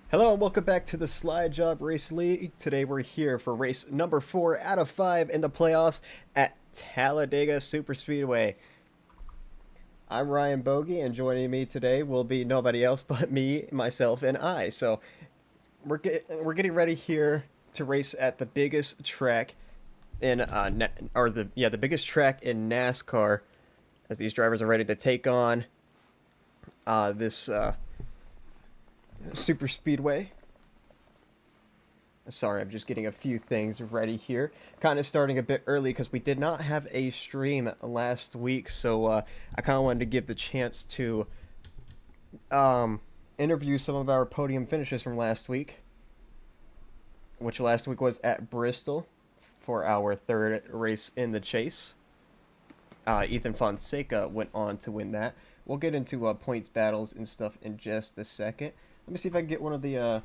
Hello and welcome back to the Slide Job Race League. Today we're here for race number 4 out of 5 in the playoffs at Talladega Superspeedway. I'm Ryan Bogey, and joining me today will be nobody else but me, myself, and I. So we're getting ready here to race at the biggest track in the biggest track in NASCAR, as these drivers are ready to take on this super speedway. Sorry, I'm just getting a few things ready here. Kind of starting a bit early because we did not have a stream last week, so I kind of wanted to give the chance to interview some of our podium finishes from last week, which last week was at Bristol for our third race in the chase. Ethan Fonseca went on to win that. We'll get into points battles and stuff in just a second. Let me see if I can get one of the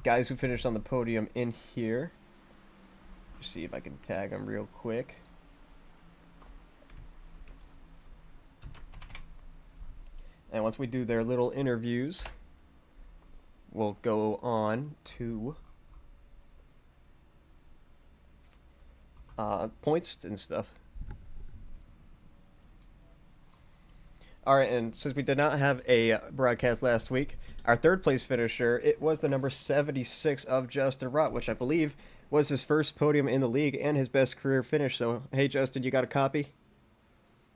guys who finished on the podium in here. See if I can tag them real quick. And once we do their little interviews, we'll go on to points and stuff. Alright, and since we did not have a broadcast last week, our third place finisher, it was the number 76 of Justin Rott, which I believe was his first podium in the league and his best career finish. So, hey Justin, you got a copy?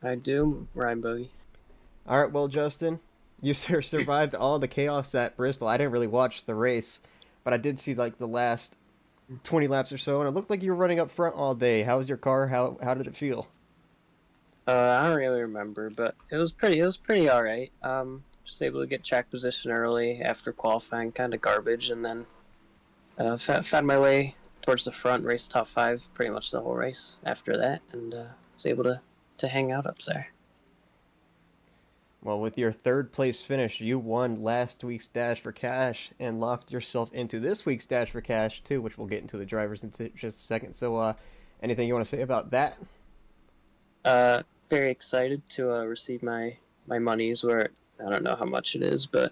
I do, Ryan Bogey. Alright, well Justin, you survived all the chaos at Bristol. I didn't really watch the race, but I did see like the last 20 laps or so, and it looked like you were running up front all day. How was your car? How did it feel? I don't really remember, but it was pretty all right. Just able to get track position early after qualifying, kind of garbage, and then found my way towards the front, race top 5 pretty much the whole race after that, and was able to hang out up there. Well, with your third place finish, you won last week's Dash for Cash and locked yourself into this week's Dash for Cash too, which we'll get into the drivers in just a second. So, anything you want to say about that? Very excited to receive my monies. Where I don't know how much it is, but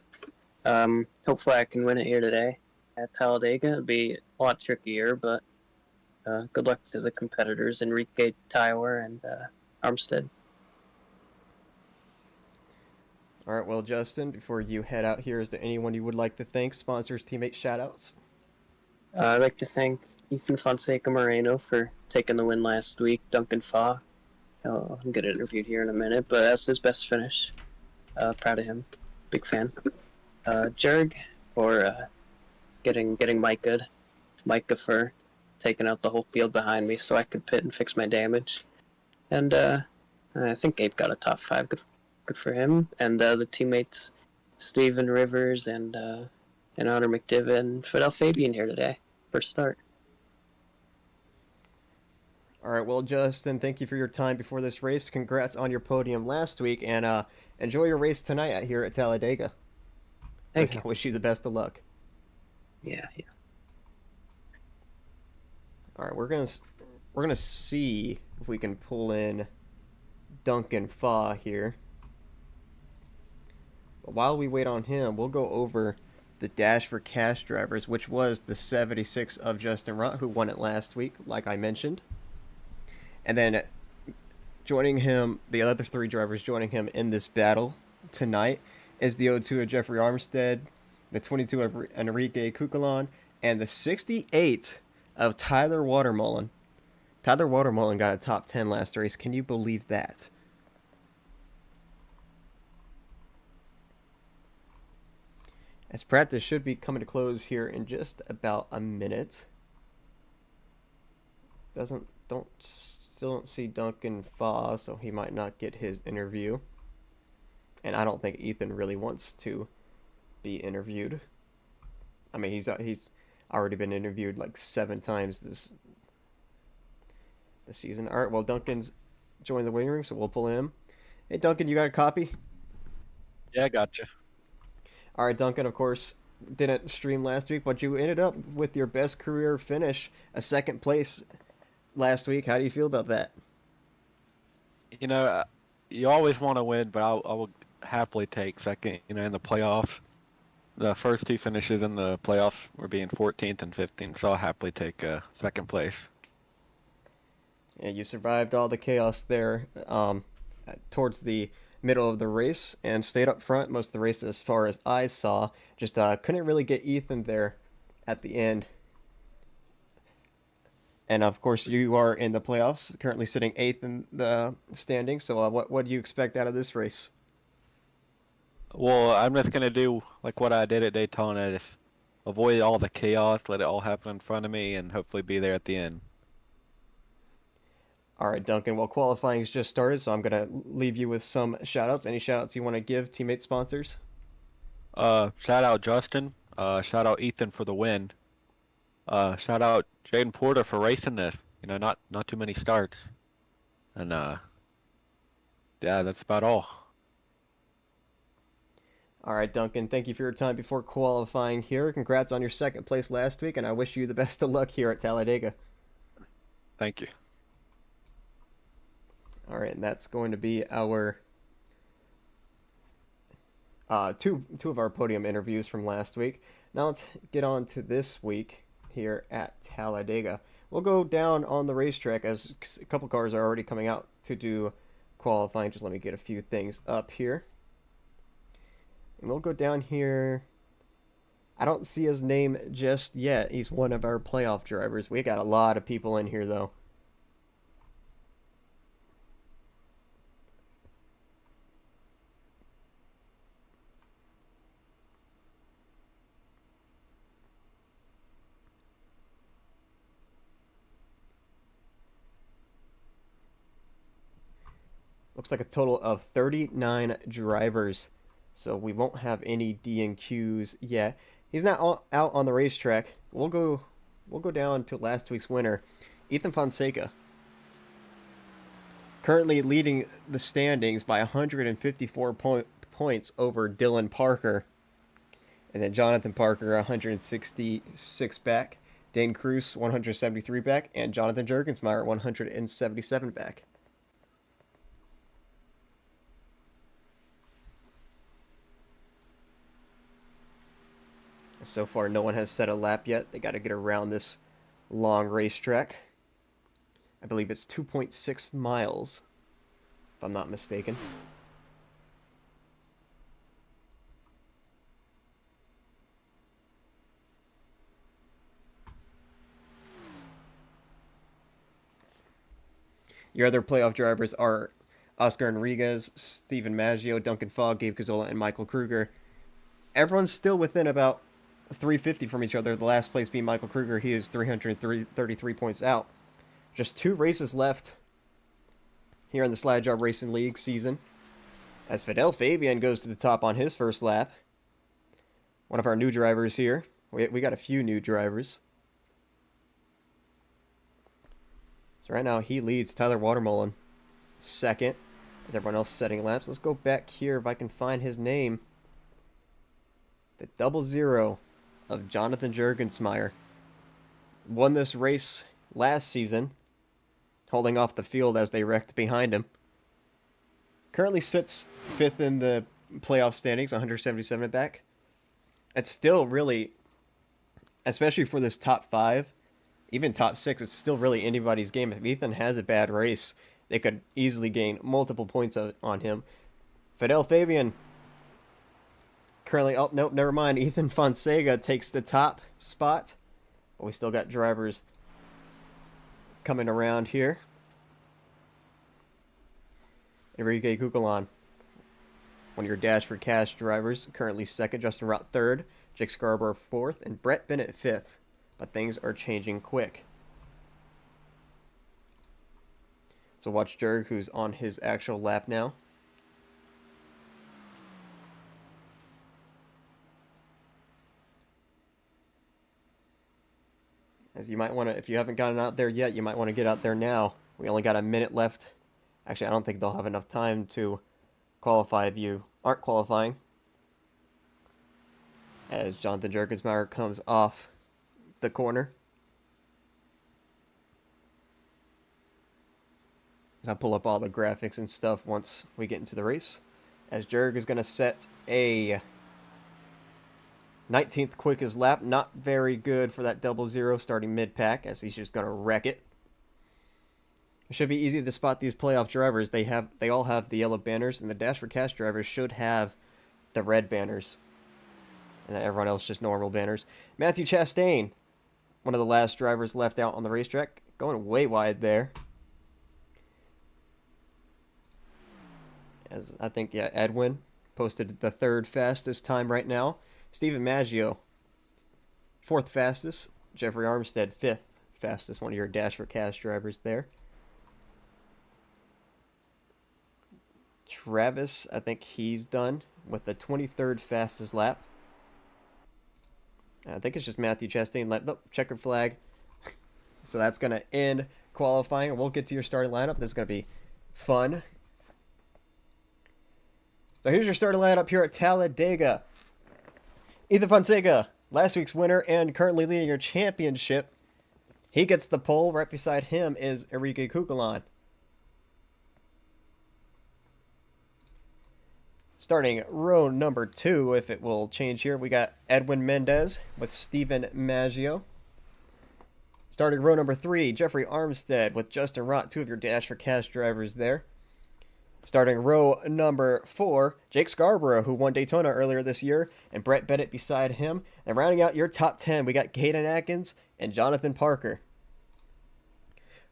hopefully I can win it here today at Talladega. It'll be a lot trickier, but good luck to the competitors, Enrique Taiwer and Armstead. All right, well, Justin, before you head out here, is there anyone you would like to thank? Sponsors, teammates, shoutouts? I'd like to thank Ethan Fonseca Moreno for taking the win last week. Duncan Faw, I'll get interviewed here in a minute, but that's his best finish. Proud of him. Big fan. Jerg for getting Mike good. Micah for taking out the whole field behind me so I could pit and fix my damage. And I think Gabe got a top 5. Good for him. And the teammates, Steven Rivers and Honor McDivitt and Fidel Fabian here today. First start. All right, well, Justin, thank you for your time before this race. Congrats on your podium last week, and enjoy your race tonight out here at Talladega. Thank you. I wish you the best of luck. Yeah. All right, we're gonna see if we can pull in Duncan Faw here. But while we wait on him, we'll go over the Dash for Cash drivers, which was the 76 of Justin Rott, who won it last week, like I mentioned. And then joining him, the other three drivers joining him in this battle tonight is the 02 of Jeffrey Armstead, the 22 of Enrique Cucalon, and the 68 of Tyler Watermullen. Tyler Watermullen got a top 10 last race. Can you believe that? As practice should be coming to close here in just about a minute. Still don't see Duncan Faw, so he might not get his interview. And I don't think Ethan really wants to be interviewed. I mean, he's already been interviewed like 7 times this season. All right, well, Duncan's joined the waiting room, so we'll pull him. Hey, Duncan, you got a copy? Yeah, gotcha. All right, Duncan, of course, didn't stream last week, but you ended up with your best career finish, a second place last week. How do you feel about that? You know, you always want to win, but I will happily take second, in the playoffs. The first 2 finishes in the playoffs were being 14th and 15th, so I'll happily take second place. Yeah, you survived all the chaos there towards the middle of the race and stayed up front most of the race as far as I saw. Just couldn't really get Ethan there at the end. And of course, you are in the playoffs, currently sitting 8th in the standings. So what do you expect out of this race? Well, I'm just going to do like what I did at Daytona, just avoid all the chaos, let it all happen in front of me, and hopefully be there at the end. All right, Duncan. Well, qualifying's just started, so I'm going to leave you with some shout-outs. Any shout-outs you want to give teammate sponsors? Shout out Justin. Shout out Ethan for the win. Shout out Jaden Porter for racing this. Not too many starts. And yeah, that's about all. All right, Duncan. Thank you for your time before qualifying here. Congrats on your second place last week, and I wish you the best of luck here at Talladega. Thank you. All right, and that's going to be our two of our podium interviews from last week. Now let's get on to this week here at Talladega. We'll go down on the racetrack as a couple cars are already coming out to do qualifying. Just let me get a few things up here. And we'll go down here. I don't see his name just yet. He's one of our playoff drivers. We got a lot of people in here, though. Looks like a total of 39 drivers, so we won't have any D&Qs yet. He's not out on the racetrack. We'll go down to last week's winner, Ethan Fonseca. Currently leading the standings by 154 points over Dylan Parker. And then Jonathan Parker, 166 back. Dane Cruz, 173 back. And Jonathan Jurgensmeyer, 177 back. So far, no one has set a lap yet. They got to get around this long racetrack. I believe it's 2.6 miles, if I'm not mistaken. Your other playoff drivers are Oscar Enriquez, Steven Maggio, Duncan Fogg, Gabe Cazola, and Michael Kruger. Everyone's still within about 350 from each other. The last place being Michael Kruger. He is 333 points out. Just 2 races left here in the Slide Job Racing League season, as Fidel Fabian goes to the top on his first lap. One of our new drivers here. We got a few new drivers. So right now he leads. Tyler Watermullen second, as everyone else setting laps. Let's go back here if I can find his name. The 00 of Jonathan Jurgensmeyer won this race last season holding off the field as they wrecked behind him. Currently sits 5th in the playoff standings, 177 back. It's still really, especially for this top 5, even top 6, it's still really anybody's game. If Ethan has a bad race, they could easily gain multiple points on him. Fidel Fabian currently, oh, nope, never mind. Ethan Fonseca takes the top spot. But we still got drivers coming around here. Enrique Cucalan, one of your Dash for Cash drivers, currently 2nd. Justin Rott 3rd. Jake Scarborough 4th. And Brett Bennett 5th. But things are changing quick. So watch Jurg, who's on his actual lap now. As you might want to, if you haven't gotten out there yet, you might want to get out there now. We only got a minute left. Actually, I don't think they'll have enough time to qualify if you aren't qualifying. As Jonathan Jerkensmeyer comes off the corner. As I pull up all the graphics and stuff once we get into the race. As Jurg is going to set a 19th quickest lap. Not very good for that 00 starting mid-pack, as he's just going to wreck it. It should be easy to spot these playoff drivers. They all have the yellow banners, and the Dash for Cash drivers should have the red banners. And everyone else just normal banners. Matthew Chastain, one of the last drivers left out on the racetrack, going way wide there. As I think, yeah, Edwin posted the 3rd fastest time right now. Steven Maggio, 4th fastest. Jeffrey Armstead, 5th fastest. One of your Dash for Cash drivers there. Travis, I think he's done with the 23rd fastest lap. I think it's just Matthew Chastain. Nope, checkered flag. So that's going to end qualifying. We'll get to your starting lineup. This is going to be fun. So here's your starting lineup here at Talladega. Ethan Fonseca, last week's winner and currently leading your championship. He gets the pole. Right beside him is Enrique Cucalan. Starting row number 2, if it will change here, we got Edwin Mendez with Steven Maggio. Starting row number 3, Jeffrey Armstead with Justin Rott, 2 of your Dash for Cash drivers there. Starting row number 4, Jake Scarborough, who won Daytona earlier this year, and Brett Bennett beside him. And rounding out your top 10, we got Caden Atkins and Jonathan Parker.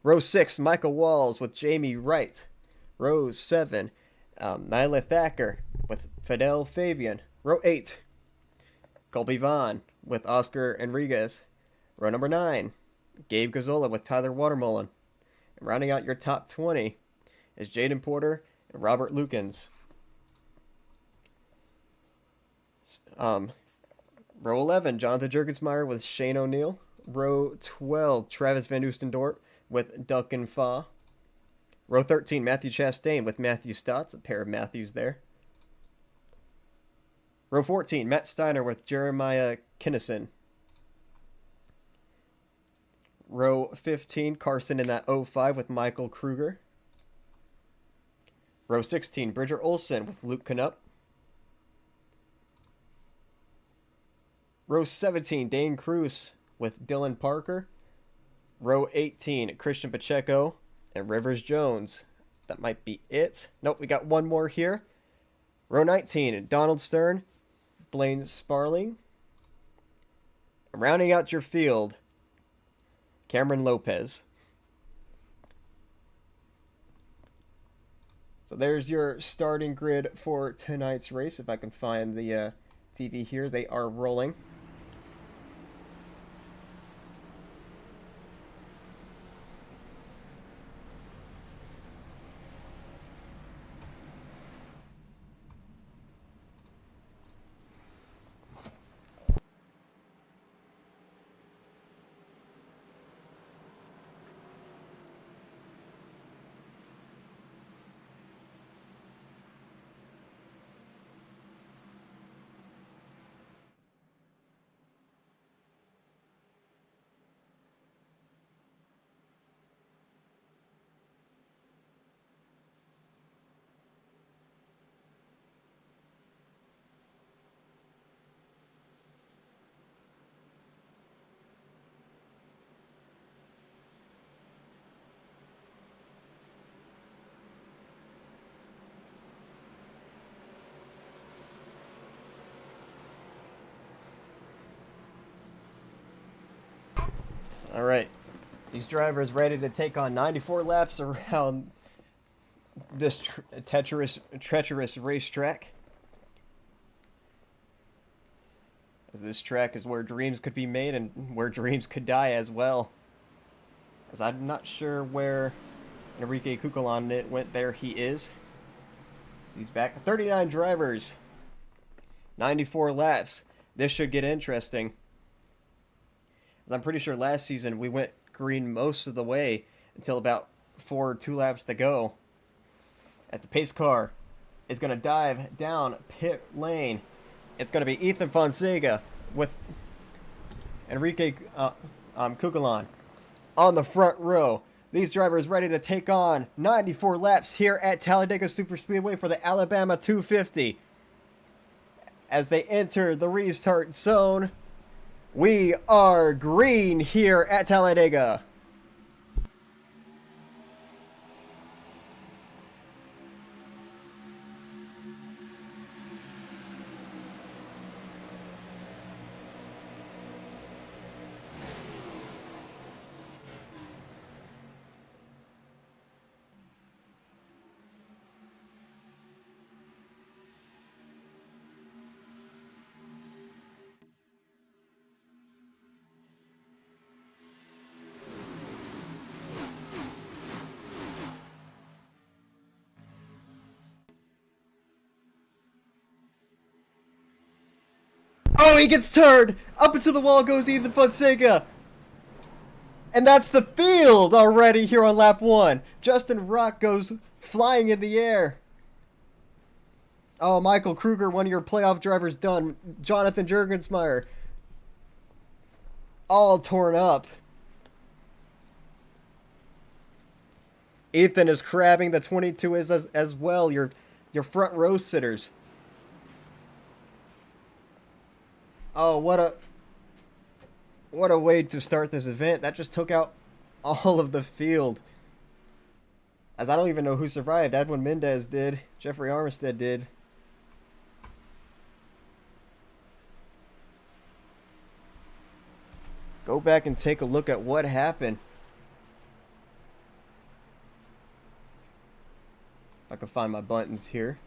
Row 6, Michael Walls with Jamie Wright. Row 7, Nyla Thacker with Fidel Fabian. Row 8, Colby Vaughn with Oscar Enriquez. Row number 9, Gabe Gazzola with Tyler Watermullen. And rounding out your top 20 is Jaden Porter and Robert Lukens. Row 11, Jonathan Jergensmeyer with Shane O'Neill. Row 12, Travis Van Oostendorp with Duncan Fa. Row 13, Matthew Chastain with Matthew Stotts, a pair of Matthews there. Row 14, Matt Steiner with Jeremiah Kinnison. Row 15, Carson in that 05 with Michael Kruger. Row 16, Bridger Olson with Luke Canup. Row 17, Dane Cruz with Dylan Parker. Row 18, Christian Pacheco and Rivers Jones. That might be it. Nope, we got one more here. Row 19, Donald Stern, Blaine Sparling. Rounding out your field, Cameron Lopez. So there's your starting grid for tonight's race. If I can find the TV here, they are rolling. All right. These drivers ready to take on 94 laps around this treacherous racetrack. As this track is where dreams could be made and where dreams could die as well. As I'm not sure where Enrique Cucolon went. There he is. He's back. 39 drivers. 94 laps. This should get interesting. As I'm pretty sure last season we went green most of the way until about 2 laps to go. As the pace car is going to dive down pit lane. It's going to be Ethan Fonseca with Enrique Cucolon on the front row. These drivers ready to take on 94 laps here at Talladega Superspeedway for the Alabama 250. As they enter the restart zone, we are green here at Talladega. Oh, he gets turned! Up into the wall goes Ethan Fonseca! And that's the field already here on lap 1. Justin Rock goes flying in the air. Oh, Michael Kruger, one of your playoff drivers done. Jonathan Jurgensmeyer. All torn up. Ethan is crabbing. The 22 is as well. Your front row sitters. Oh, what a way to start this event. That just took out all of the field. As I don't even know who survived. Edwin Mendez did. Jeffrey Armistead did. Go back and take a look at what happened. If I can find my buttons here.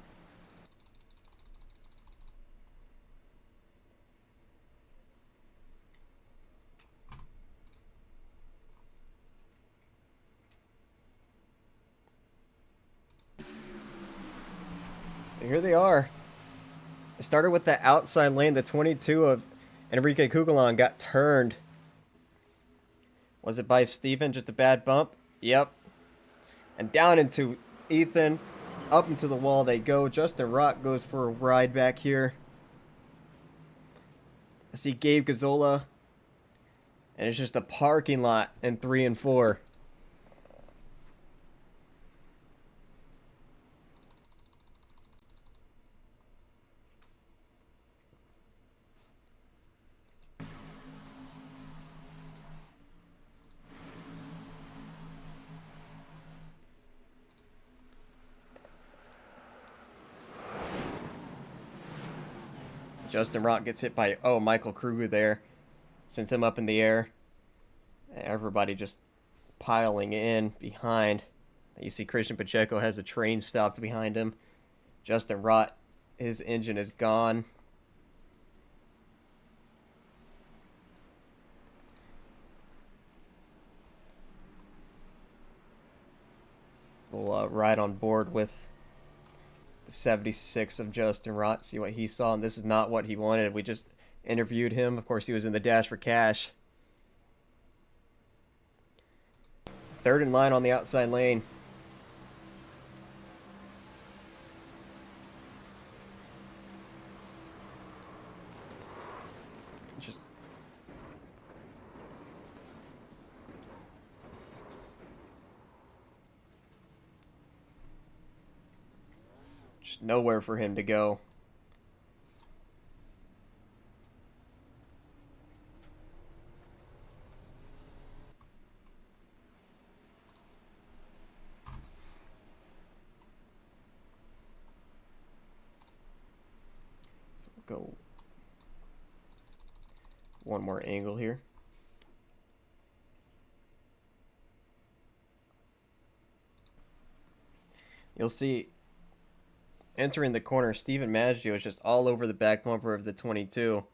So here they are. It started with the outside lane. The 22 of Enrique Cucolon got turned. Was it by Steven? Just a bad bump? Yep. And down into Ethan. Up into the wall they go. Justin Rock goes for a ride back here. I see Gabe Gazzola. And it's just a parking lot in 3 and 4. Justin Rock gets hit by, Michael Kruger there. Sends him up in the air. Everybody just piling in behind. You see Christian Pacheco has a train stopped behind him. Justin Rock, his engine is gone. We'll ride on board with the 76 of Justin Rott, see what he saw, and this is not what he wanted. We just interviewed him. Of course, he was in the dash for cash. Third in line on the outside lane. Just nowhere for him to go. So we'll go one more angle here. You'll see entering the corner, Steven Maggio is just all over the back bumper of the 22.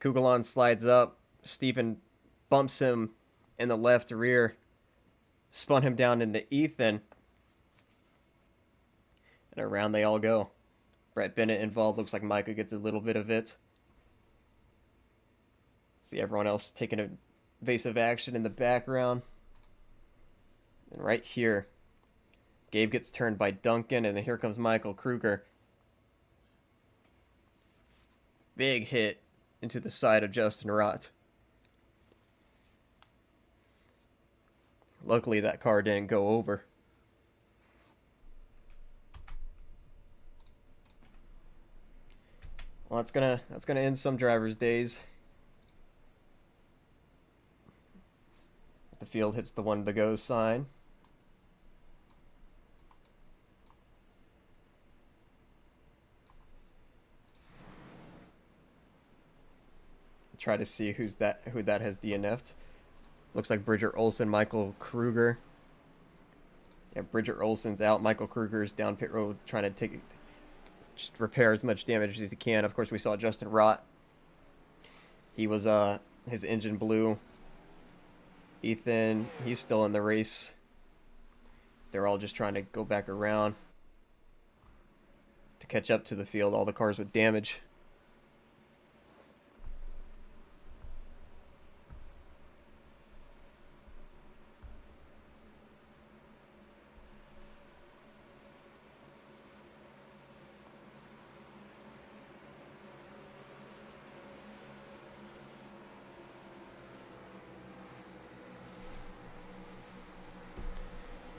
Kugelon slides up. Steven bumps him in the left rear. Spun him down into Ethan. And around they all go. Brett Bennett involved. Looks like Micah gets a little bit of it. See everyone else taking evasive action in the background. And right here, Gabe gets turned by Duncan, and then here comes Michael Kruger. Big hit into the side of Justin Rott. Luckily, that car didn't go over. Well, that's gonna end some drivers' days. The field hits the 1 to go sign. Try to see who that has DNF'd. Looks like Bridger Olsen, Michael Kruger. Yeah, Bridger Olsen's out. Michael Kruger's down pit road trying to just repair as much damage as he can. Of course, we saw Justin Rott. He was his engine blew. Ethan, he's still in the race. They're all just trying to go back around to catch up to the field. All the cars with damage.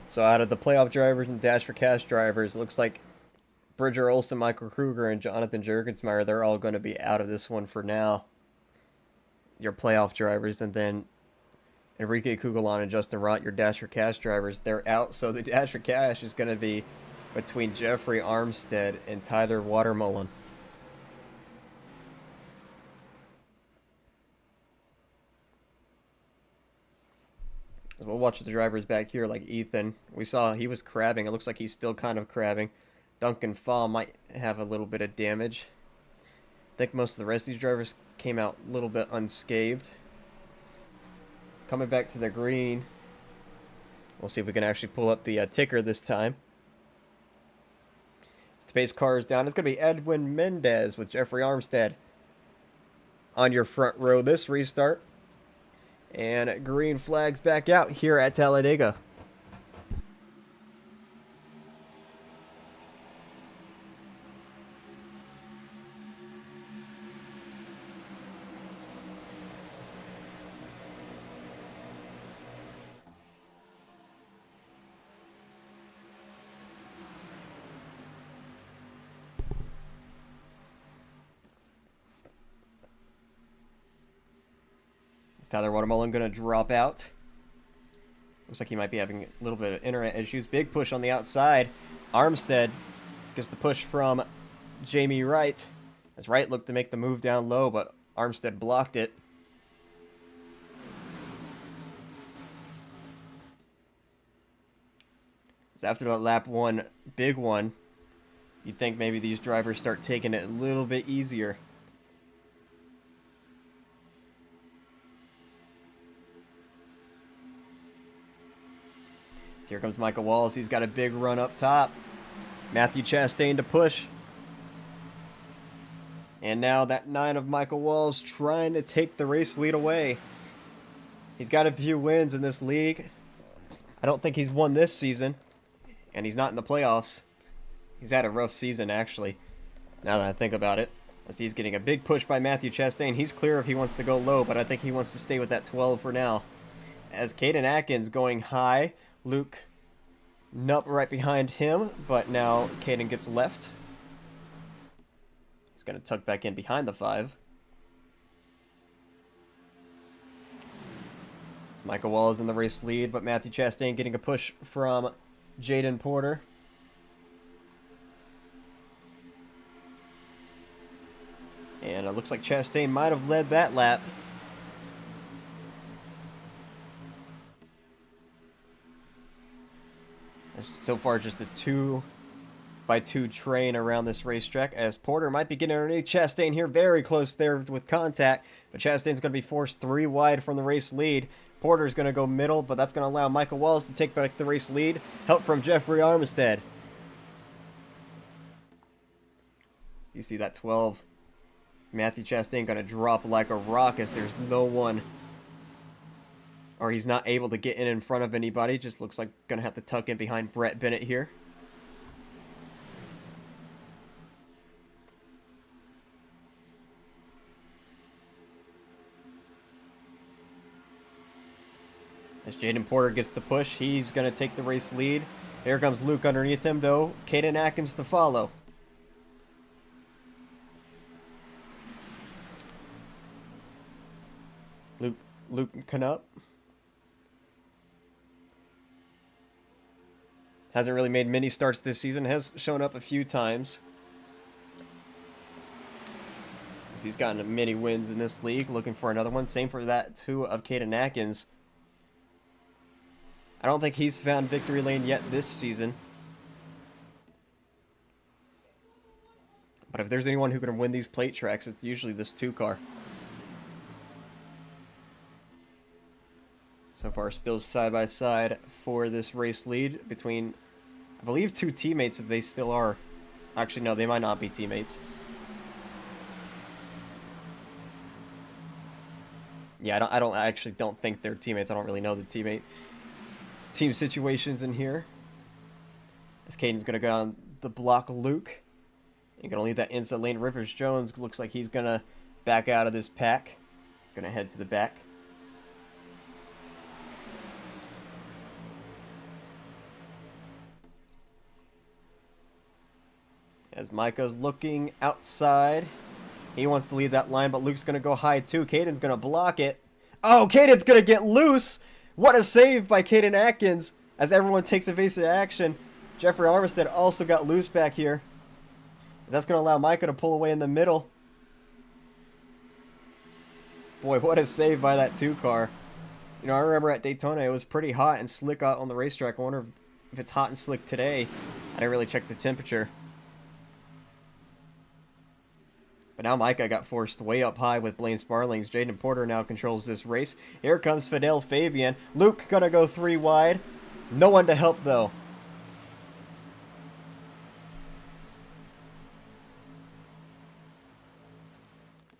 So out of the playoff drivers and Dash for Cash drivers, it looks like Bridger Olsen, Michael Kruger, and Jonathan Jurgensmeyer, they're all going to be out of this one for now. Your playoff drivers, and then Enrique Kugelon and Justin Rott, your Dash for Cash drivers, they're out. So the Dash for Cash is going to be between Jeffrey Armstead and Tyler Watermullen. We'll watch the drivers back here, like Ethan. We saw he was crabbing. It looks like he's still kind of crabbing. Duncan Fall might have a little bit of damage. I think most of the rest of these drivers came out a little bit unscathed. Coming back to the green. We'll see if we can actually pull up the ticker this time. Space car is down. It's going to be Edwin Mendez with Jeffrey Armstead on your front row this restart. And green flags back out here at Talladega. Is Tyler Watermullen going to drop out? Looks like he might be having a little bit of internet issues. Big push on the outside. Armstead gets the push from Jamie Wright. As Wright looked to make the move down low, but Armstead blocked it. After that lap one, big one, you'd think maybe these drivers start taking it a little bit easier. So here comes Michael Wallace. He's got a big run up top. Matthew Chastain to push. And now that 9 of Michael Wallace trying to take the race lead away. He's got a few wins in this league. I don't think he's won this season. And he's not in the playoffs. He's had a rough season, actually, now that I think about it. As he's getting a big push by Matthew Chastain. He's clear if he wants to go low, but I think he wants to stay with that 12 for now. As Caden Atkins going high. Luke Nupp right behind him, but now Caden gets left. He's going to tuck back in behind the 5. It's Michael Wallace in the race lead, but Matthew Chastain getting a push from Jaden Porter. And it looks like Chastain might have led that lap. So far, just a 2x2 train around this racetrack, as Porter might be getting underneath Chastain here, very close there with contact, but Chastain's going to be forced 3 wide from the race lead. Porter's going to go middle, but that's going to allow Michael Wallace to take back the race lead. Help from Jeffrey Armistead. You see that 12. Matthew Chastain going to drop like a rock as there's no one, or he's not able to get in front of anybody. Just looks like going to have to tuck in behind Brett Bennett here. As Jaden Porter gets the push, he's going to take the race lead. Here comes Luke underneath him, though. Caden Atkins to follow. Luke Canup hasn't really made many starts this season, has shown up a few times. He's gotten many wins in this league, looking for another one. Same for that, too, of Caden Atkins. I don't think he's found victory lane yet this season. But if there's anyone who can win these plate tracks, it's usually this 2 car. So far, still side by side for this race lead between, I believe, 2 teammates, if they still are. Actually, no, they might not be teammates. Yeah, I actually don't think they're teammates. I don't really know the team situations in here. As Caden's gonna go on the block Luke. You're gonna leave that inside lane. Rivers Jones looks like he's gonna back out of this pack. Gonna head to the back. As Micah's looking outside. He wants to lead that line, but Luke's going to go high too. Caden's going to block it. Oh, Caden's going to get loose. What a save by Caden Atkins as everyone takes evasive action. Jeffrey Armistead also got loose back here. That's going to allow Micah to pull away in the middle. Boy, what a save by that 2 car. You know, I remember at Daytona it was pretty hot and slick out on the racetrack. I wonder if it's hot and slick today. I didn't really check the temperature. But now Micah got forced way up high with Blaine Sparlings. Jaden Porter now controls this race. Here comes Fidel Fabian. Luke gonna go 3 wide. No one to help though.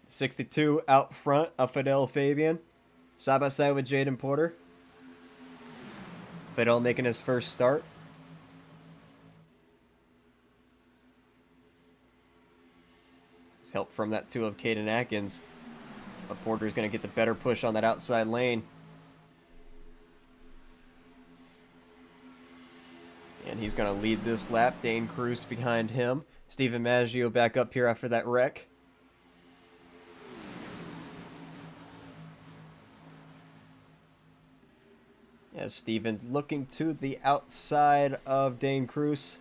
.62 out front of Fidel Fabian. Side by side with Jaden Porter. Fidel making his first start. Help from that 2 of Caden Atkins. But Porter's going to get the better push on that outside lane. And he's going to lead this lap. Dane Cruz behind him. Steven Maggio back up here after that wreck. As Steven's looking to the outside of Dane Cruz.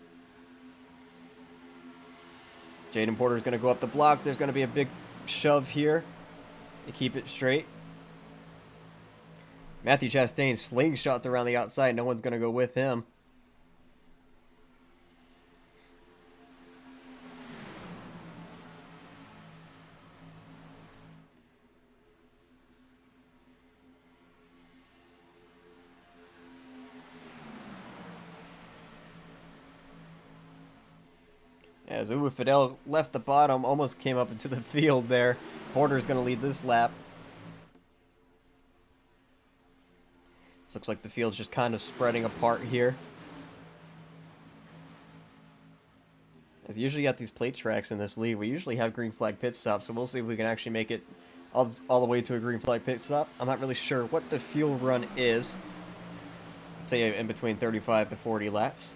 Jaden Porter's going to go up the block. There's going to be a big shove here to keep it straight. Matthew Chastain slingshots around the outside. No one's going to go with him. As Fidel left the bottom, almost came up into the field there. Porter's going to lead this lap. This looks like the field's just kind of spreading apart here. As usually at these plate tracks in this league, we usually have green flag pit stops, so we'll see if we can actually make it all the way to a green flag pit stop. I'm not really sure what the fuel run is. I'd say in between 35 to 40 laps.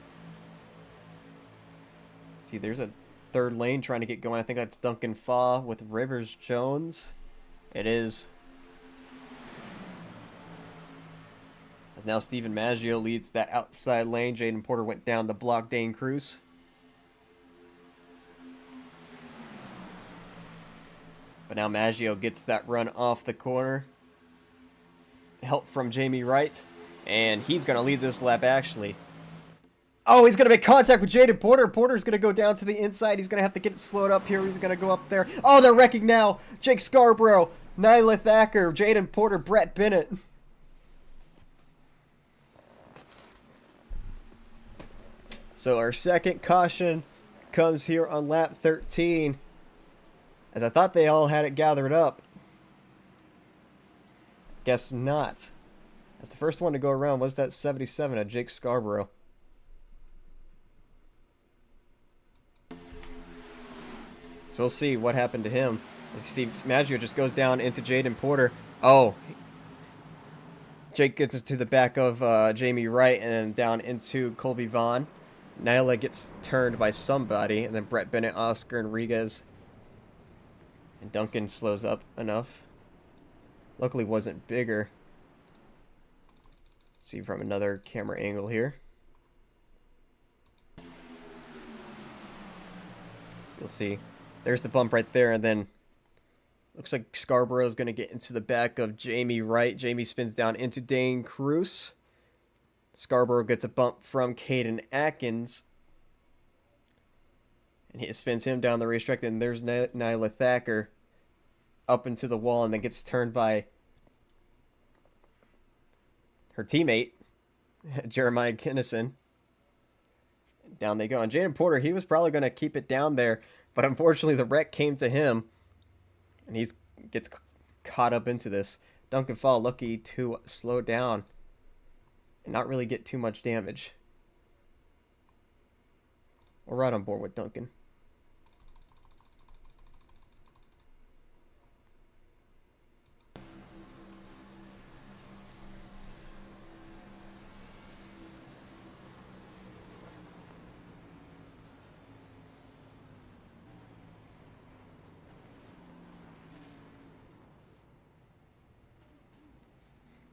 See, there's a 3rd lane trying to get going. I think that's Duncan Faw with Rivers Jones. It is. As now Steven Maggio leads that outside lane. Jaden Porter went down the block. Dane Cruz. But now Maggio gets that run off the corner. Help from Jamie Wright. And he's going to lead this lap, actually. Oh, he's going to make contact with Jaden Porter. Porter's going to go down to the inside. He's going to have to get it slowed up here. He's going to go up there. Oh, they're wrecking now. Jake Scarborough, Nyla Thacker, Jaden Porter, Brett Bennett. So our second caution comes here on lap 13. As I thought they all had it gathered up. Guess not. As the first one to go around was that 77 of Jake Scarborough. So we'll see what happened to him. Steve Maggio just goes down into Jaden Porter. Oh. Jake gets it to the back of Jamie Wright and then down into Colby Vaughn. Nyla gets turned by somebody, and then Brett Bennett, Oscar Enriquez. And Duncan slows up enough. Luckily wasn't bigger. See from another camera angle here. You'll see. There's the bump right there, and then looks like Scarborough's going to get into the back of Jamie Wright. Jamie spins down into Dane Cruz. Scarborough gets a bump from Caden Atkins. And he spins him down the racetrack. Then there's Nyla Thacker up into the wall and then gets turned by her teammate, Jeremiah Kinnison. Down they go. And Jaden Porter, he was probably going to keep it down there, but unfortunately the wreck came to him. And he gets caught up into this. Duncan Fall lucky to slow down and not really get too much damage. We're right on board with Duncan.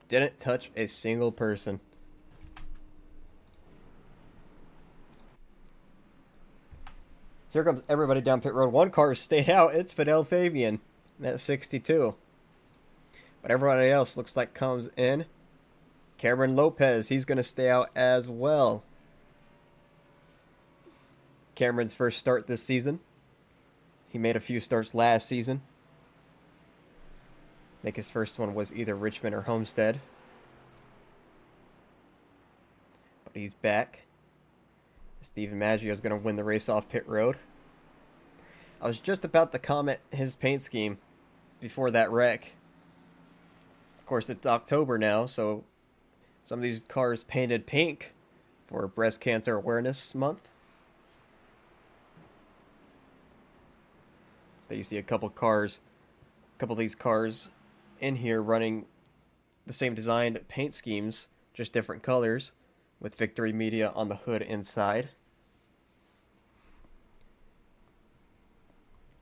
Didn't touch a single person. So here comes everybody down pit road. One car stayed out. It's Fidel Fabian. That's 62. But everybody else looks like comes in. Cameron Lopez, he's going to stay out as well. Cameron's first start this season. He made a few starts last season. I think his first one was either Richmond or Homestead. But he's back. Steven Maggio is going to win the race off pit road. I was just about to comment his paint scheme before that wreck. Of course, it's October now, so some of these cars painted pink for Breast Cancer Awareness Month. So you see a couple of these cars in here running the same design paint schemes, just different colors, with Victory Media on the hood inside.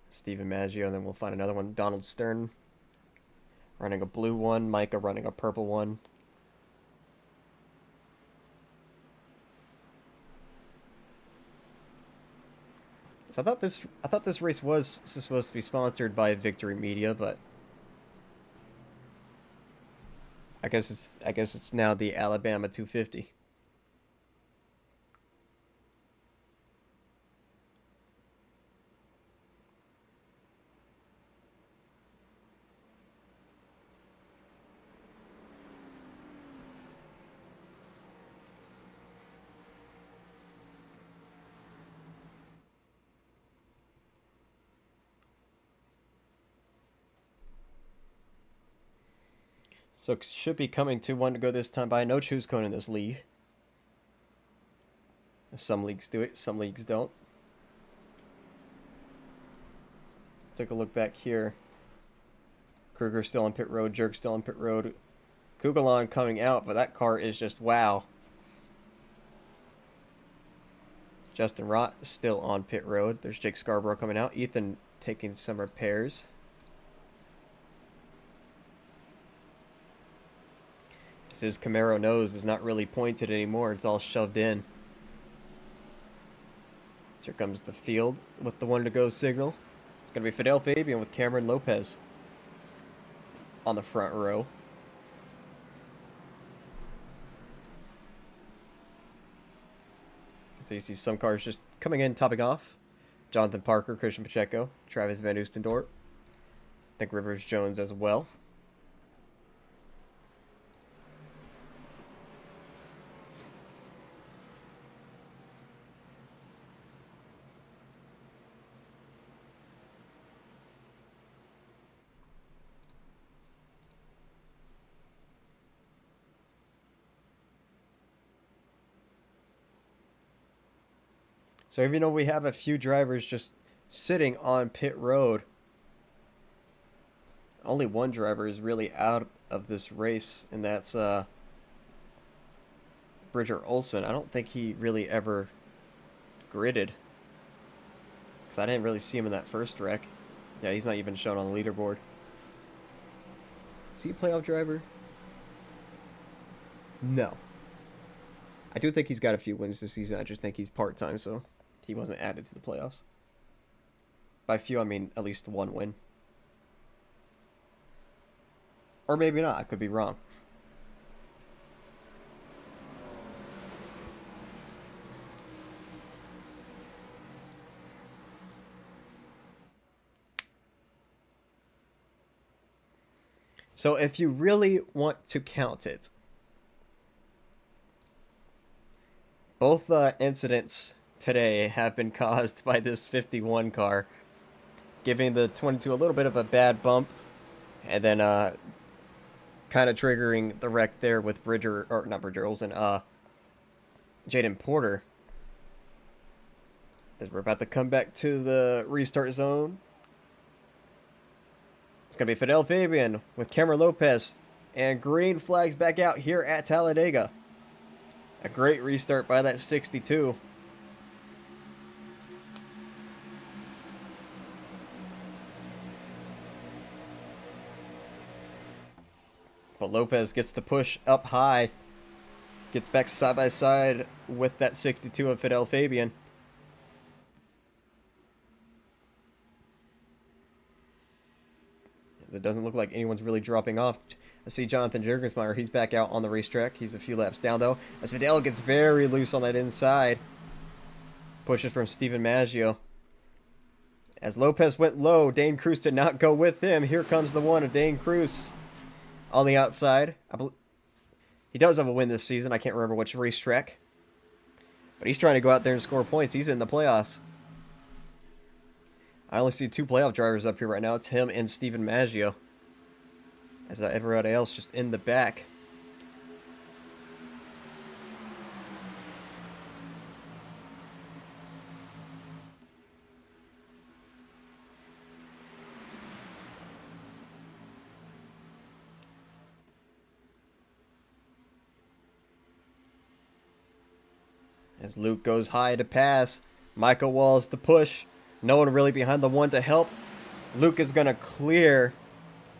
Steven Maggio, and then we'll find another one. Donald Stern running a blue one, Micah running a purple one. So I thought this race was supposed to be sponsored by Victory Media, but I guess it's now the Alabama 250. So it should be coming to one to go this time by. No choose cone in this league. Some leagues do it, some leagues don't. Take a look back here. Kruger still on pit road, Jerk still on pit road. Kugelon coming out, but that car is just wow. Justin Rott is still on pit road. There's Jake Scarborough coming out. Ethan taking some repairs. His Camaro nose is not really pointed anymore. It's all shoved in. So here comes the field with the one to go signal. It's going to be Fidel Fabian with Cameron Lopez on the front row. So you see some cars just coming in, topping off. Jonathan Parker, Christian Pacheco, Travis Van Oostendorp. I think Rivers Jones as well. So even though we have a few drivers just sitting on pit road, only one driver is really out of this race, and that's Bridger Olson. I don't think he really ever gridded, because I didn't really see him in that first wreck. Yeah, he's not even shown on the leaderboard. Is he a playoff driver? No. I do think he's got a few wins this season. I just think he's part-time, so he wasn't added to the playoffs. By few, I mean at least one win. Or maybe not. I could be wrong. So if you really want to count it, both incidents today have been caused by this 51 car, giving the 22 a little bit of a bad bump, and then kind of triggering the wreck there with Bridger, or not Bridger Olsen, Jaden Porter. As we're about to come back to the restart zone. It's going to be Fidel Fabian with Cameron Lopez, and green flags back out here at Talladega. A great restart by that 62. But Lopez gets the push up high. Gets back side by side with that 62 of Fidel Fabian. It doesn't look like anyone's really dropping off. I see Jonathan Jurgensmeyer. He's back out on the racetrack. He's a few laps down, though. As Fidel gets very loose on that inside. Pushes from Steven Maggio. As Lopez went low, Dane Cruz did not go with him. Here comes the one of Dane Cruz on the outside. He does have a win this season. I can't remember which racetrack. But he's trying to go out there and score points. He's in the playoffs. I only see two playoff drivers up here right now. It's him and Steven Maggio. As everybody else just in the back. As Luke goes high to pass. Michael Walls to push. No one really behind the one to help. Luke is going to clear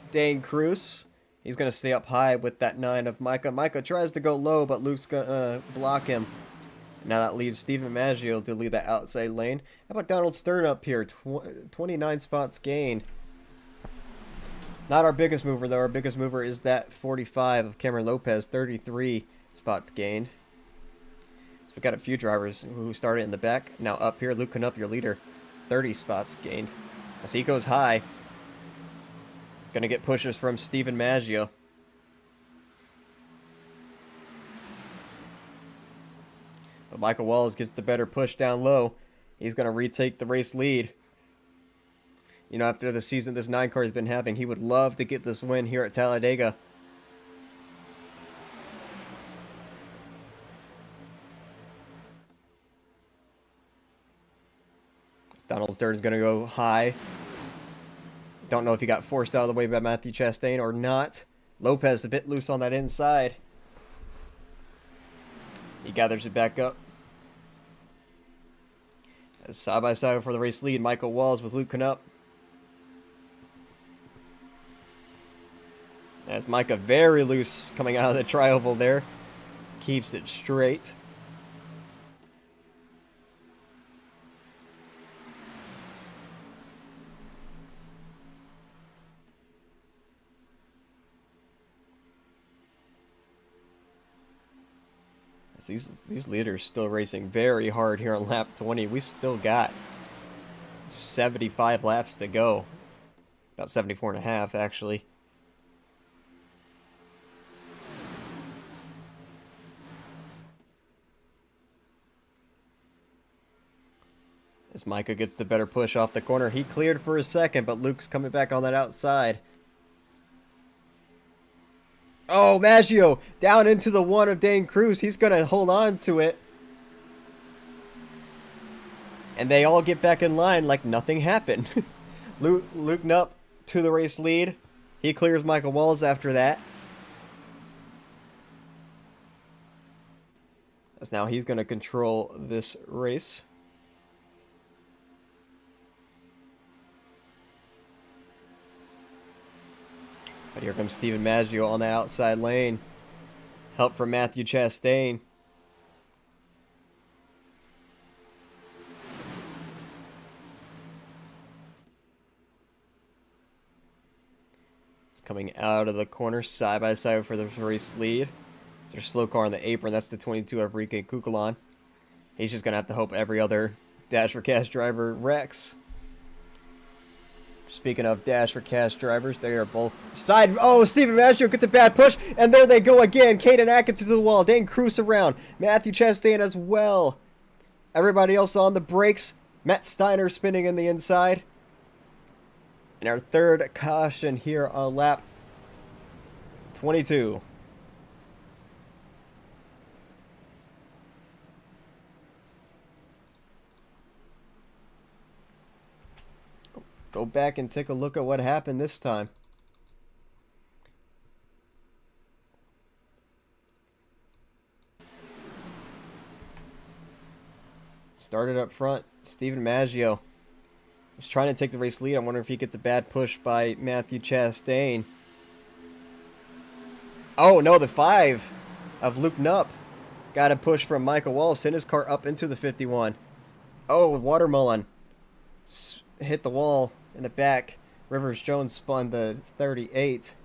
Dane Cruz. He's going to stay up high with that 9 of Micah. Micah tries to go low, but Luke's going to block him. Now that leaves Steven Maggio to lead that outside lane. How about Donald Stern up here? 29 spots gained. Not our biggest mover, though. Our biggest mover is that 45 of Cameron Lopez. 33 spots gained. So we've got a few drivers who started in the back. Now up here, Luke Knupp, your leader. 30 spots gained. As he goes high. Gonna get pushes from Steven Maggio. But Michael Wallace gets the better push down low. He's gonna retake the race lead. You know, after the season this 9 car has been having, he would love to get this win here at Talladega. Donald Stern is going to go high. Don't know if he got forced out of the way by Matthew Chastain or not. Lopez a bit loose on that inside. He gathers it back up. Side by side for the race lead, Michael Walls with Luke Knupp. That's Micah very loose coming out of the tri-oval there. Keeps it straight. These leaders still racing very hard here on lap 20. We still got 75 laps to go. About 74 and a half, actually. As Micah gets the better push off the corner. He cleared for a second, but Luke's coming back on that outside. Oh, Maggio down into the one of Dane Cruz. He's going to hold on to it. And they all get back in line like nothing happened. Luke Nupp to the race lead. He clears Michael Walls after that. As now he's going to control this race. But here comes Steven Maggio on the outside lane. Help from Matthew Chastain. He's coming out of the corner side by side for the race lead. There's a slow car on the apron. That's the 22 of Enrique Cuculon. He's just going to have to hope every other Dash for Cash driver wrecks. Speaking of Dash for Cash drivers, they are both side. Oh, Steven Maggio gets a bad push, and there they go again. Caden Atkins to the wall. Dane Cruz around. Matthew Chastain as well. Everybody else on the brakes. Matt Steiner spinning in the inside. And our third caution here on lap 22. Go back and take a look at what happened this time. Started up front, Steven Maggio was trying to take the race lead. I wonder if he gets a bad push by Matthew Chastain. Oh no, the 5 of Luke Nupp got a push from Michael Wallace. Sent his car up into the 51. Oh, Watermelon hit the wall in the back. Rivers Jones spun the 38.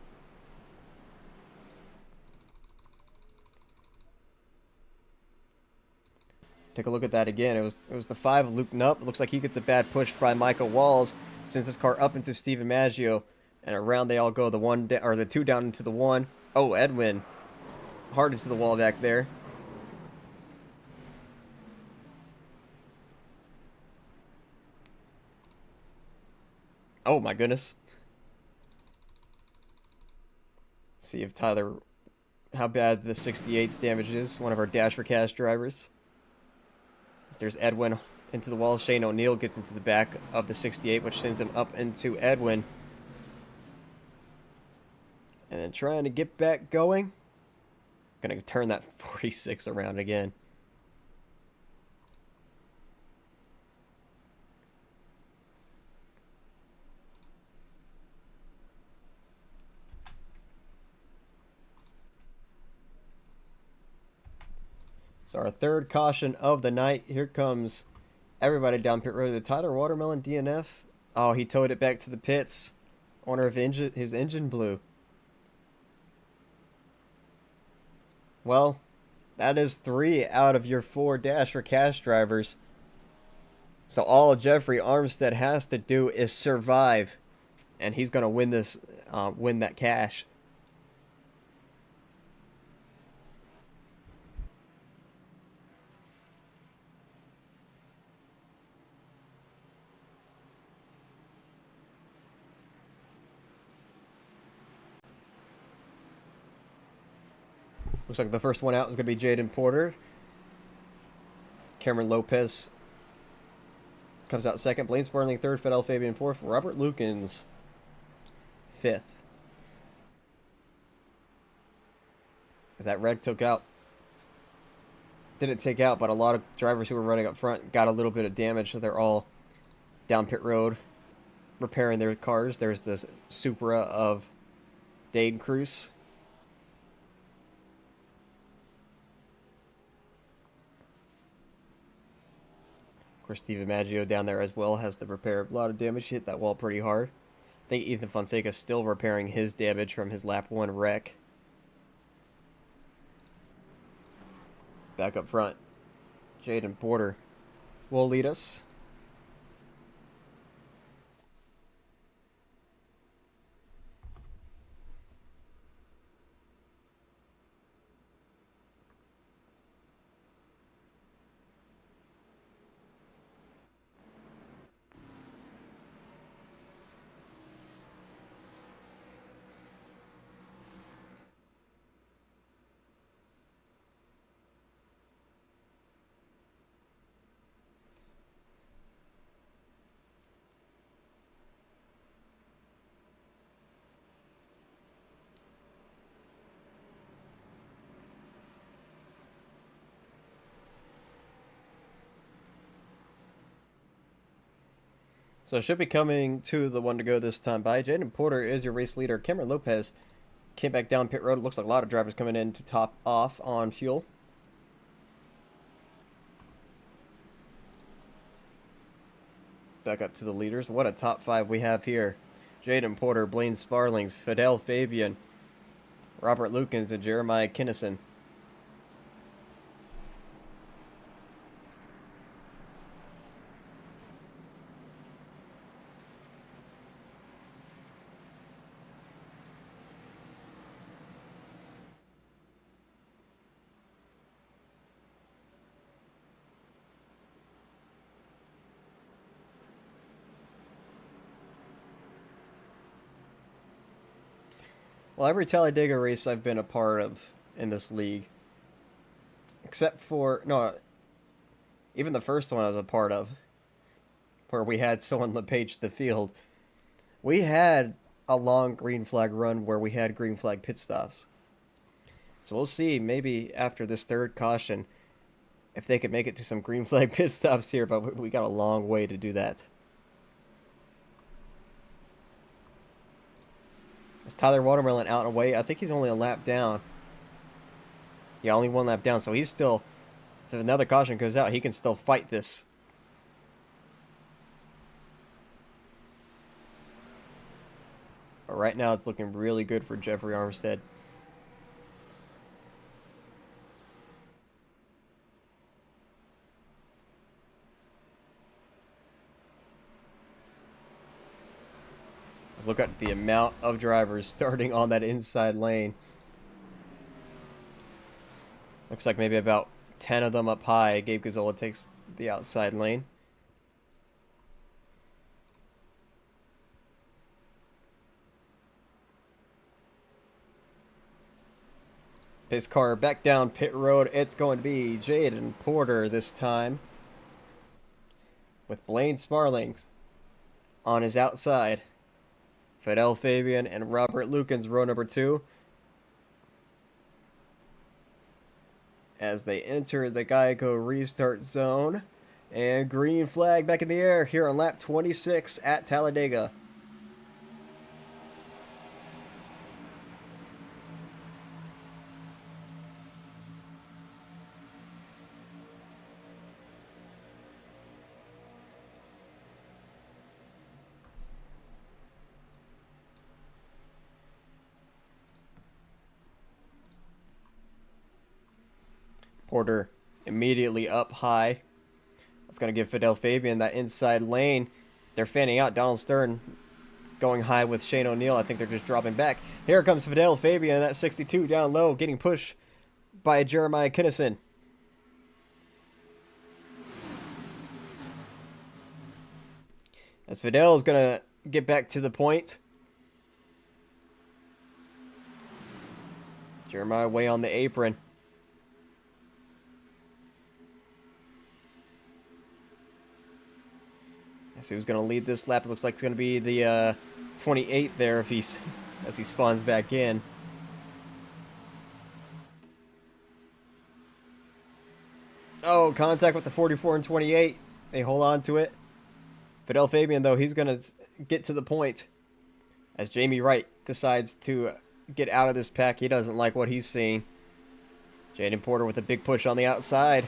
Take a look at that again. It was the 5 of Luke Nupp. It looks like he gets a bad push by Michael Walls. Sends his car up into Steven Maggio. And around they all go. The 2 down into the 1. Oh, Edwin. Hard into the wall back there. Oh my goodness. See if how bad the 68's damage is. One of our Dash for Cash drivers. There's Edwin into the wall. Shane O'Neill gets into the back of the 68, which sends him up into Edwin. And then trying to get back going. Gonna turn that 46 around again. So our third caution of the night. Here comes everybody down pit road. The Tyler Watermelon DNF. Oh, he towed it back to the pits. Owner of his engine blew. Well, that is 3 out of your 4 Dash for Cash drivers. So all Jeffrey Armstead has to do is survive, and he's going to win this, win that cash. Looks like the first one out is going to be Jaden Porter. Cameron Lopez comes out second. Blaine Sparling third. Fidel Fabian fourth. Robert Lukens fifth. As that wreck took out. Didn't take out, but a lot of drivers who were running up front got a little bit of damage. So they're all down pit road repairing their cars. There's the Supra of Dane Cruz. Of course, Steven Maggio down there as well has to repair a lot of damage. He hit that wall pretty hard. I think Ethan Fonseca is still repairing his damage from his lap 1 wreck. Back up front, Jaden Porter will lead us. So it should be coming to the one to go this time by. Jaden Porter is your race leader. Cameron Lopez came back down pit road. It looks like a lot of drivers coming in to top off on fuel. Back up to the leaders. What a top five we have here. Jaden Porter, Blaine Sparlings, Fidel Fabian, Robert Lukens, and Jeremiah Kinnison. Well, every Talladega race I've been a part of in this league, except for, no, even the first one I was a part of, where we had someone LePage the field, we had a long green flag run where we had green flag pit stops. So we'll see, maybe after this third caution, if they could make it to some green flag pit stops here, but we got a long way to do that. Is Tyler Watermelon out and away? I think he's only a lap down. Yeah, only one lap down, so he's still, if another caution goes out, he can still fight this. But right now it's looking really good for Jeffrey Armstead. Let's look at the amount of drivers starting on that inside lane. Looks like maybe about 10 of them up high. Gabe Gazzola takes the outside lane. Pace car back down pit road. It's going to be Jaden Porter this time, with Blaine Sparlings on his outside. Fidel Fabian and Robert Lukens row number 2. As they enter the Geico restart zone. And green flag back in the air here on lap 26 at Talladega. Porter immediately up high. That's going to give Fidel Fabian that inside lane. They're fanning out. Donald Stern going high with Shane O'Neill. I think they're just dropping back. Here comes Fidel Fabian at 62 down low, getting pushed by Jeremiah Kinnison. As Fidel is going to get back to the point. Jeremiah way on the apron. So who's going to lead this lap? It looks like it's going to be the 28 there if he's as he spawns back in. Oh, contact with the 44 and 28. They hold on to it. Fidel Fabian, though, he's going to get to the point as Jamie Wright decides to get out of this pack. He doesn't like what he's seeing. Jaden Porter with a big push on the outside.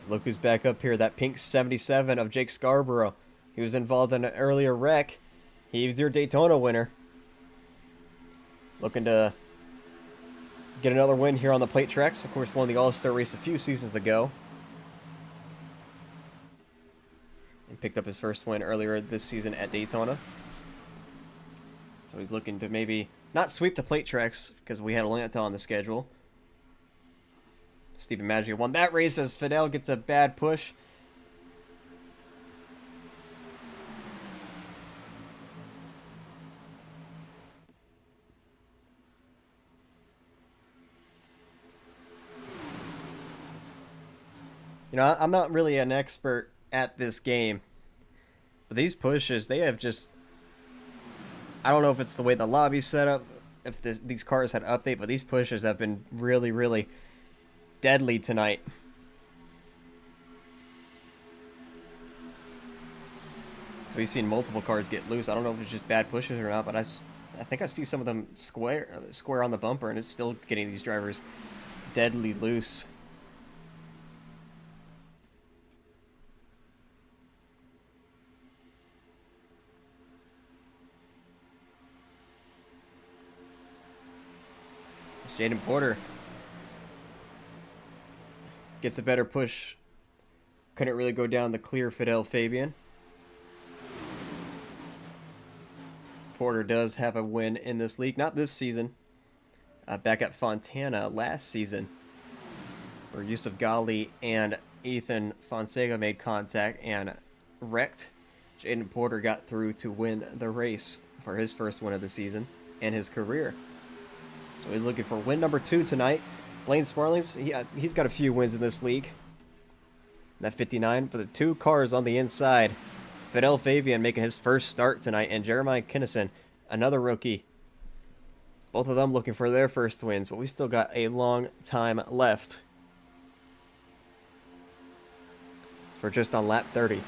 Look who's back up here. That pink 77 of Jake Scarborough. He was involved in an earlier wreck. He was your Daytona winner. Looking to get another win here on the plate tracks. Of course, won the All-Star race a few seasons ago. And picked up his first win earlier this season at Daytona. So he's looking to maybe not sweep the plate tracks because we had Atlanta on the schedule. Stephen Maggio won that race as Fidel gets a bad push. You know, I'm not really an expert at this game, but these pushes, they have just... I don't know if it's the way the lobby's set up, if these cars had an update, but these pushes have been really, really deadly tonight. So we've seen multiple cars get loose. I don't know if it's just bad pushes or not, but I think I see some of them square on the bumper, and it's still getting these drivers deadly loose. Jaden Porter gets a better push. Couldn't really go down the clear Fidel Fabian. Porter does have a win in this league. Not this season. Back at Fontana last season, where Yusuf Ghali and Ethan Fonseca made contact and wrecked. Jaden Porter got through to win the race for his first win of the season and his career. So he's looking for win number 2 tonight. Blaine Sparling's, he's got a few wins in this league. That 59 for the 2 cars on the inside. Fidel Fabian making his first start tonight, and Jeremiah Kinnison, another rookie. Both of them looking for their first wins, but we still got a long time left. We're just on lap 30.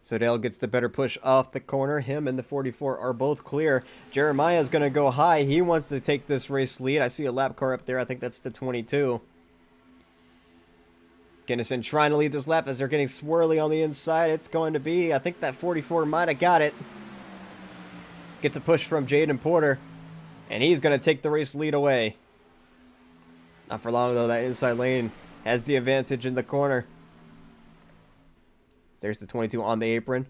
So Dale gets the better push off the corner. Him and the 44 are both clear. Jeremiah's going to go high. He wants to take this race lead. I see a lap car up there. I think that's the 22. Kinnison trying to lead this lap as they're getting swirly on the inside. It's going to be, I think that 44 might have got it. Gets a push from Jaden Porter. And he's going to take the race lead away. Not for long, though. That inside lane has the advantage in the corner. There's the 22 on the apron.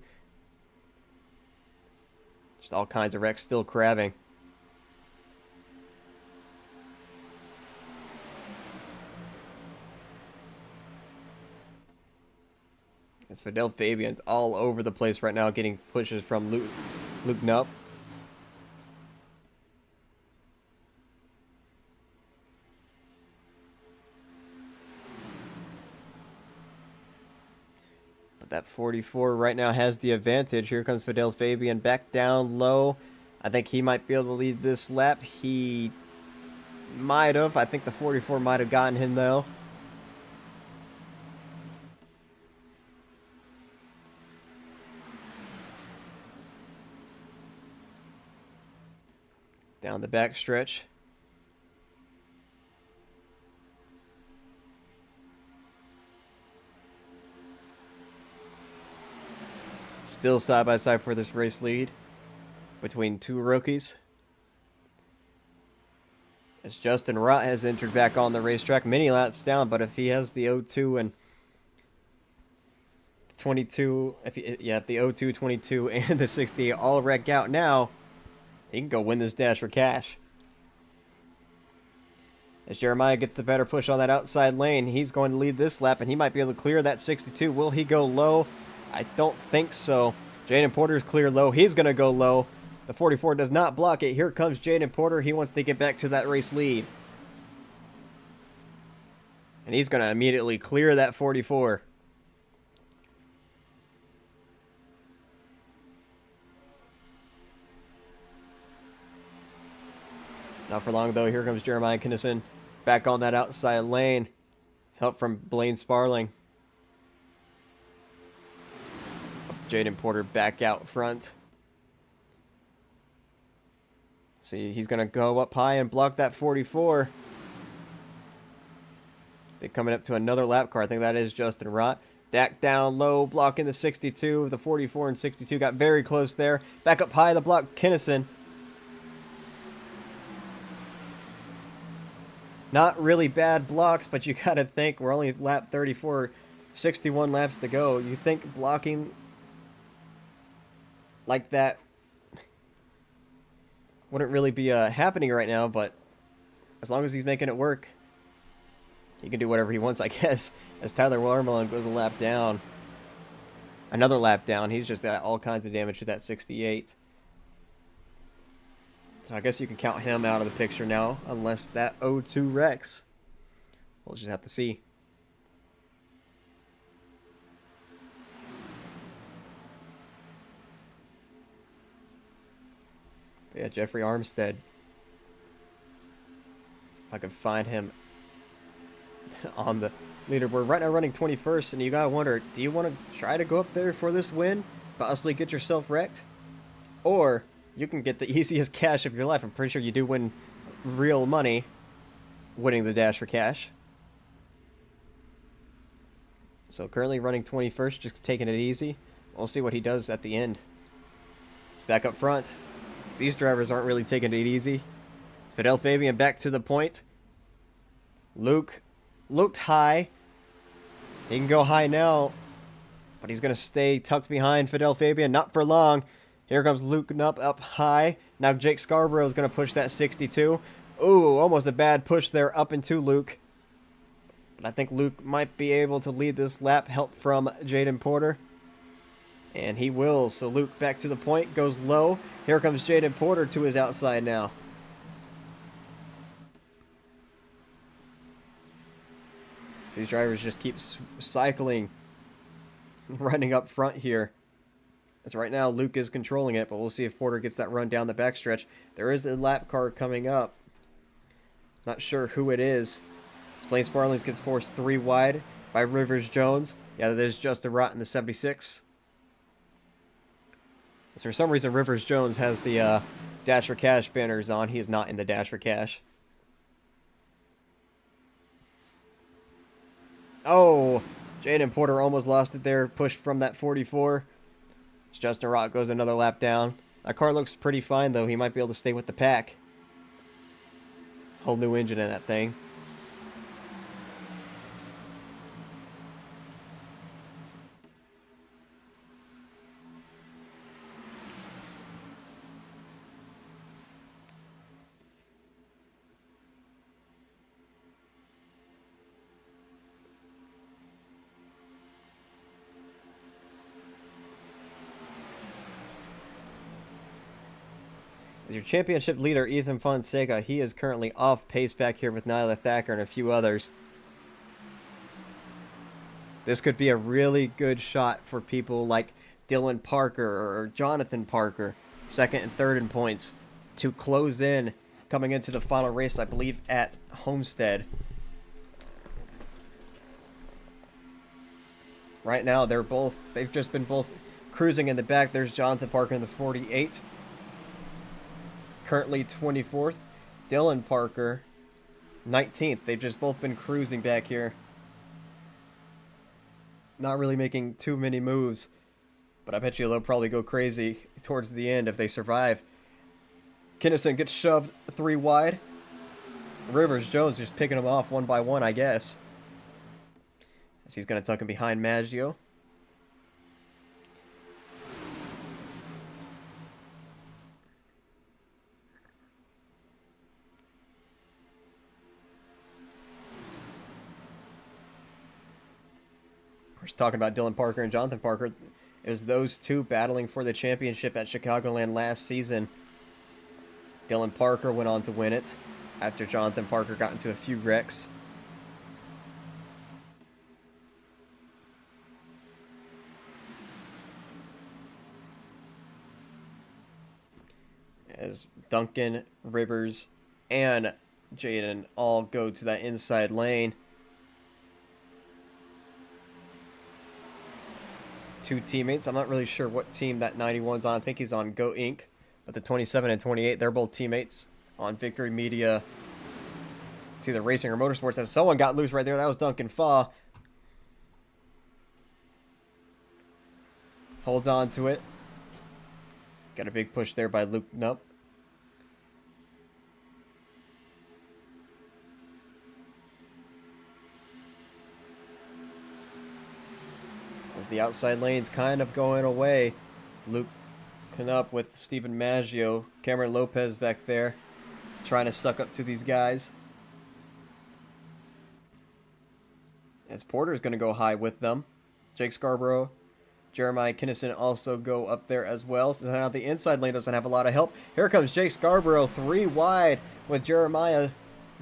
Just all kinds of wrecks still crabbing. It's Fidel Fabian's all over the place right now, getting pushes from Luke Nupp. That 44 right now has the advantage. Here comes Fidel Fabian back down low. I think he might be able to lead this lap. He might have. I think the 44 might have gotten him, though. Down the back stretch. Still side by side for this race lead between 2 rookies. As Justin Rott has entered back on the racetrack, many laps down, but if he has the 02 and 22, if the 02, 22, and the 60 all wreck out now, he can go win this dash for cash. As Jeremiah gets the better push on that outside lane, he's going to lead this lap, and he might be able to clear that 62. Will he go low? I don't think so. Jaden Porter's clear low. He's going to go low. The 44 does not block it. Here comes Jaden Porter. He wants to get back to that race lead. And he's going to immediately clear that 44. Not for long, though. Here comes Jeremiah Kinnison back on that outside lane. Help from Blaine Sparling. Jaden Porter back out front. See, he's going to go up high and block that 44. They're coming up to another lap car. I think that is Justin Rott. Dak down low, blocking the 62. The 44 and 62 got very close there. Back up high, the block, Kinnison. Not really bad blocks, but you got to think we're only lap 34, 61 laps to go. You think blocking like that wouldn't really be happening right now, but as long as he's making it work, he can do whatever he wants, I guess, as Tyler Warmelin goes a lap down. Another lap down. He's just got all kinds of damage to that 68. So I guess you can count him out of the picture now, unless that 0-2 Rex. We'll just have to see. But yeah, Jeffrey Armstead. If I could find him on the leaderboard. Right now running 21st, and you gotta wonder, do you want to try to go up there for this win? Possibly get yourself wrecked? Or you can get the easiest cash of your life. I'm pretty sure you do win real money winning the Dash for Cash. So currently running 21st, just taking it easy. We'll see what he does at the end. It's back up front. These drivers aren't really taking it easy. It's Fidel Fabian back to the point. Luke looked high. He can go high now, but he's going to stay tucked behind Fidel Fabian. Not for long. Here comes Luke up high. Now Jake Scarborough is going to push that 62. Ooh, almost a bad push there up into Luke. But I think Luke might be able to lead this lap. Help from Jaden Porter. And he will. So Luke back to the point. Goes low. Here comes Jaden Porter to his outside now. So these drivers just keep cycling. Running up front here. As right now, Luke is controlling it, but we'll see if Porter gets that run down the backstretch. There is a lap car coming up. Not sure who it is. Blaine Sparlings gets forced 3 wide by Rivers Jones. Yeah, there's Justin Rott in the 76. So for some reason, Rivers Jones has the Dash for Cash banners on. He is not in the Dash for Cash. Oh, Jaden Porter almost lost it there. Pushed from that 44. Justin Rott goes another lap down. That car looks pretty fine, though. He might be able to stay with the pack. Whole new engine in that thing. As your championship leader, Ethan Fonseca, he is currently off pace back here with Nyla Thacker and a few others. This could be a really good shot for people like Dylan Parker or Jonathan Parker, second and third in points, to close in coming into the final race, I believe, at Homestead. Right now, they've just been both cruising in the back. There's Jonathan Parker in the 48. Currently 24th. Dylan Parker, 19th. They've just both been cruising back here. Not really making too many moves. But I bet you they'll probably go crazy towards the end if they survive. Kinnison gets shoved 3 wide. Rivers Jones just picking them off one by one, I guess. As he's going to tuck him behind Maggio. Talking about Dylan Parker and Jonathan Parker, it was those two battling for the championship at Chicagoland last season. Dylan Parker went on to win it after Jonathan Parker got into a few wrecks. As Duncan, Rivers, and Jaden all go to that inside lane. two teammates. I'm not really sure what team that 91's on. I think he's on Go Inc. But the 27 and 28, they're both teammates on Victory Media. It's either Racing or Motorsports. And someone got loose right there. That was Duncan Faw. Holds on to it. Got a big push there by Luke Nupp. As the outside lane's kind of going away. It's Luke Nupp with Stephen Maggio. Cameron Lopez back there trying to suck up to these guys. As Porter's going to go high with them. Jake Scarborough, Jeremiah Kinnison also go up there as well. So now the inside lane doesn't have a lot of help. Here comes Jake Scarborough, 3 wide with Jeremiah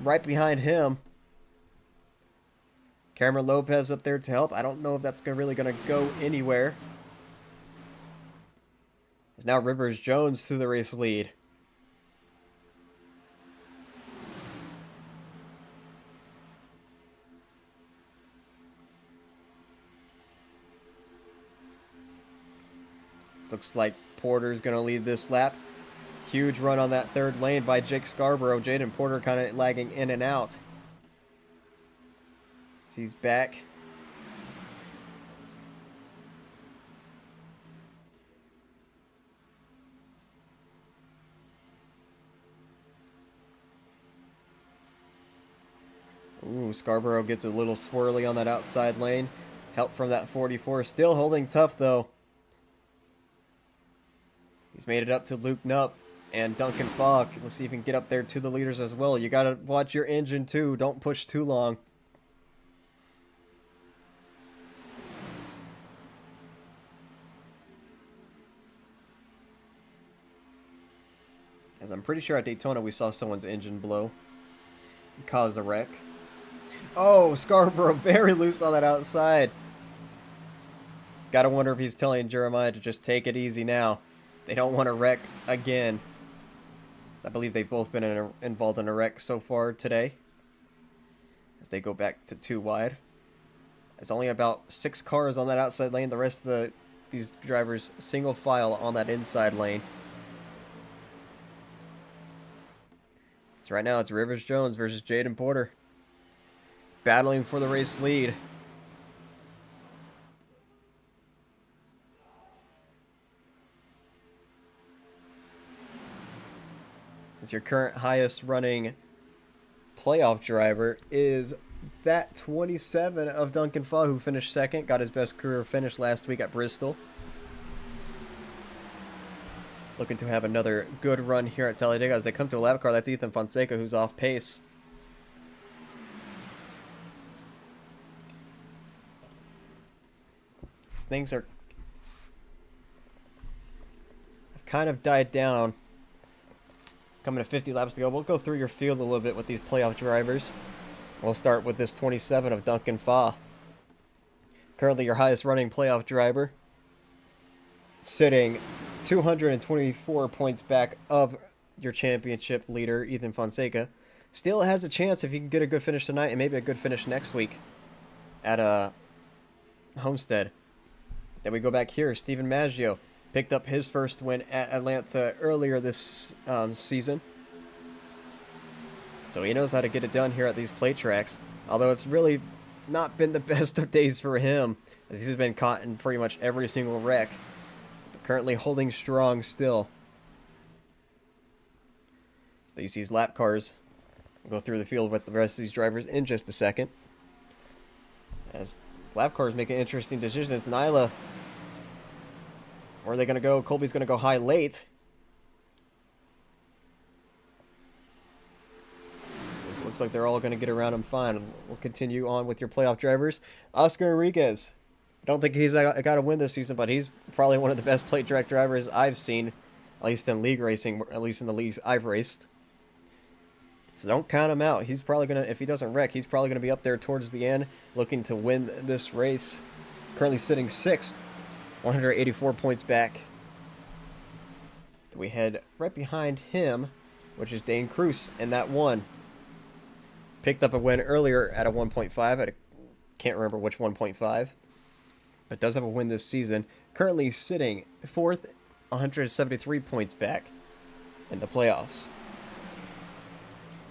right behind him. Cameron Lopez up there to help. I don't know if that's really going to go anywhere. It's now Rivers Jones to the race lead. Looks like Porter's going to lead this lap. Huge run on that third lane by Jake Scarborough. Jaden Porter kind of lagging in and out. He's back. Ooh, Scarborough gets a little swirly on that outside lane. Help from that 44. Still holding tough, though. He's made it up to Luke Nupp and Duncan Falk. Let's see if he can get up there to the leaders as well. You got to watch your engine, too. Don't push too long. As I'm pretty sure at Daytona we saw someone's engine blow. Cause a wreck. Oh, Scarborough very loose on that outside. Gotta wonder if he's telling Jeremiah to just take it easy now. They don't want to wreck again. I believe they've both been involved in a wreck so far today. As they go back to 2 wide. There's only about 6 cars on that outside lane. The rest of these drivers single file on that inside lane. So right now it's Rivers Jones versus Jaden Porter. Battling for the race lead. As your current highest running playoff driver is that 27 of Duncan Faw, who finished second. Got his best career finish last week at Bristol. Looking to have another good run here at Talladega as they come to a lap car. That's Ethan Fonseca, who's off pace. Things have kind of died down. Coming to 50 laps to go. We'll go through your field a little bit with these playoff drivers. We'll start with this 27 of Duncan Faw. Currently your highest running playoff driver. Sitting 224 points back of your championship leader, Ethan Fonseca. Still has a chance if he can get a good finish tonight and maybe a good finish next week at Homestead. Then we go back here. Stephen Maggio picked up his first win at Atlanta earlier this season. So he knows how to get it done here at these plate tracks. Although it's really not been the best of days for him, as he's been caught in pretty much every single wreck. But currently holding strong still. So you see his lap cars. We'll go through the field with the rest of these drivers in just a second. As lap cars make an interesting decision. It's Nyla. Where are they going to go? Colby's going to go high late. It looks like they're all going to get around him fine. We'll continue on with your playoff drivers. Oscar Enriquez. I don't think he's got a win this season, but he's probably one of the best plate track drivers I've seen, at least in league racing, at least in the leagues I've raced. So don't count him out. He's probably going to, if he doesn't wreck, he's probably going to be up there towards the end, looking to win this race. Currently sitting 6th, 184 points back. We head right behind him, which is Dane Cruz, and that one. Picked up a win earlier at a 1.5. I can't remember which 1.5. but does have a win this season. Currently sitting 4th, 173 points back in the playoffs.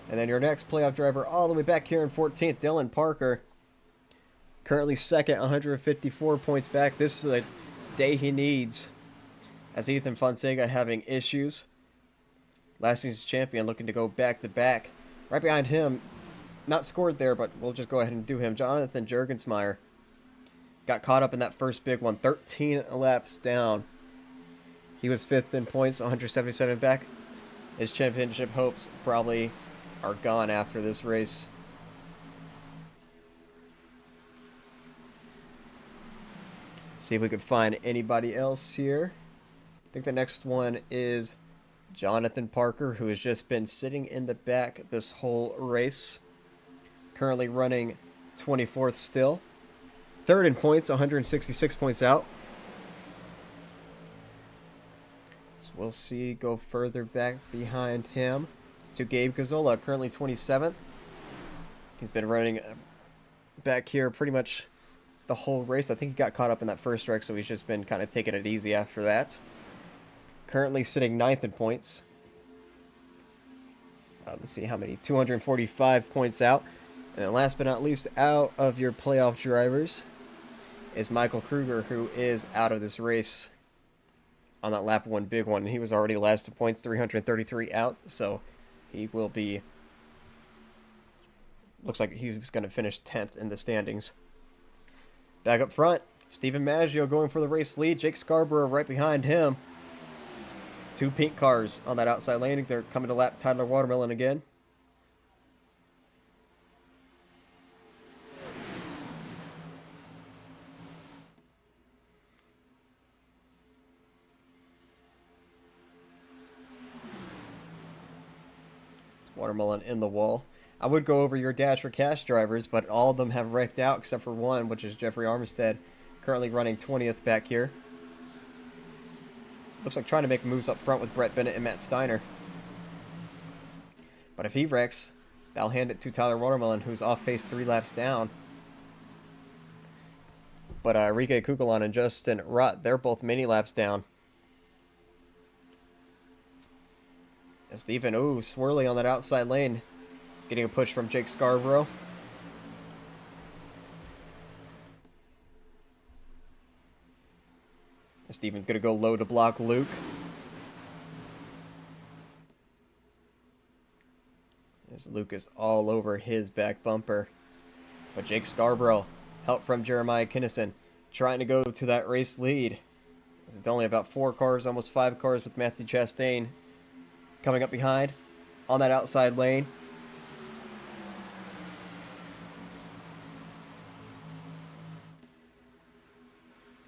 And then your next playoff driver all the way back here in 14th, Dylan Parker. Currently 2nd, 154 points back. This is a day he needs, as Ethan Fonseca having issues. Last season's champion looking to go back-to-back. Right behind him, not scored there, but we'll just go ahead and do him. Jonathan Jurgensmeyer got caught up in that first big one, 13 laps down. He was 5th in points, 177 back. His championship hopes probably are gone after this race. See if we could find anybody else here. I think the next one is Jonathan Parker, who has just been sitting in the back this whole race. Currently running 24th still. 3rd in points, 166 points out. So we'll see, go further back behind him to Gabe Gazzola, currently 27th. He's been running back here pretty much the whole race. I think he got caught up in that first wreck, so he's just been kind of taking it easy after that. Currently sitting 9th in points. Let's see how many. 245 points out. And then last but not least, out of your playoff drivers is Michael Kruger, who is out of this race on that lap one big one. He was already last in points, 333 out, so he will be... Looks like he was going to finish 10th in the standings. Back up front, Stephen Maggio going for the race lead. Jake Scarborough right behind him. 2 pink cars on that outside lane. They're coming to lap Tyler Watermelon again. Watermelon in the wall. I would go over your Dash for Cash drivers, but all of them have wrecked out except for one, which is Jeffrey Armistead, currently running 20th back here. Looks like trying to make moves up front with Brett Bennett and Matt Steiner. But if he wrecks, that'll hand it to Tyler Watermelon, who's off pace 3 laps down. But Enrique Kukulon and Justin Rott, they're both mini laps down. And Stephen, swirly on that outside lane. Getting a push from Jake Scarborough. And Stephen's going to go low to block Luke. As Luke is all over his back bumper. But Jake Scarborough, help from Jeremiah Kinnison, trying to go to that race lead. This is only about 4 cars, almost 5 cars with Matthew Chastain coming up behind on that outside lane.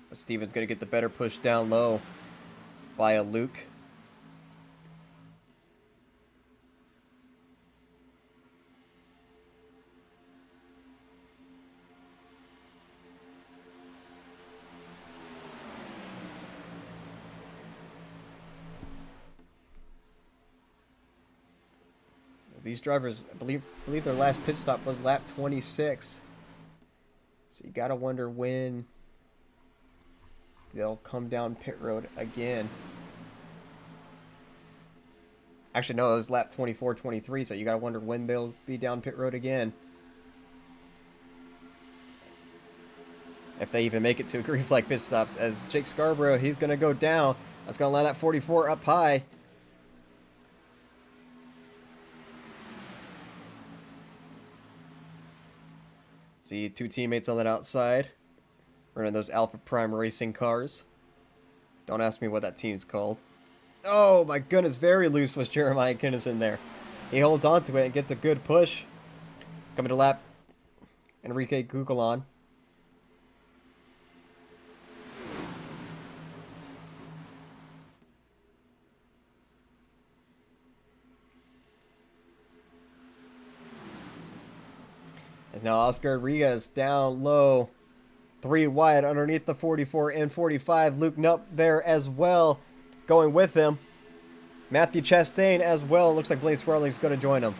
But Steven's going to get the better push down low by a Luke. These drivers, I believe their last pit stop was lap 26. So you gotta wonder when they'll come down pit road again. Actually, no, it was lap 24, 23, so you gotta wonder when they'll be down pit road again. If they even make it to green flag pit stops, as Jake Scarborough, he's gonna go down. That's gonna land that 44 up high. See 2 teammates on that outside, running those Alpha Prime racing cars. Don't ask me what that team's called. Oh my goodness, very loose was Jeremiah Kinnison there. He holds on to it and gets a good push. Coming to lap Enrique Gugalon. As now Oscar Rodriguez down low. 3 wide underneath the 44 and 45. Luke Nupp there as well, going with him. Matthew Chastain as well. Looks like Blaine Swerling's going to join him.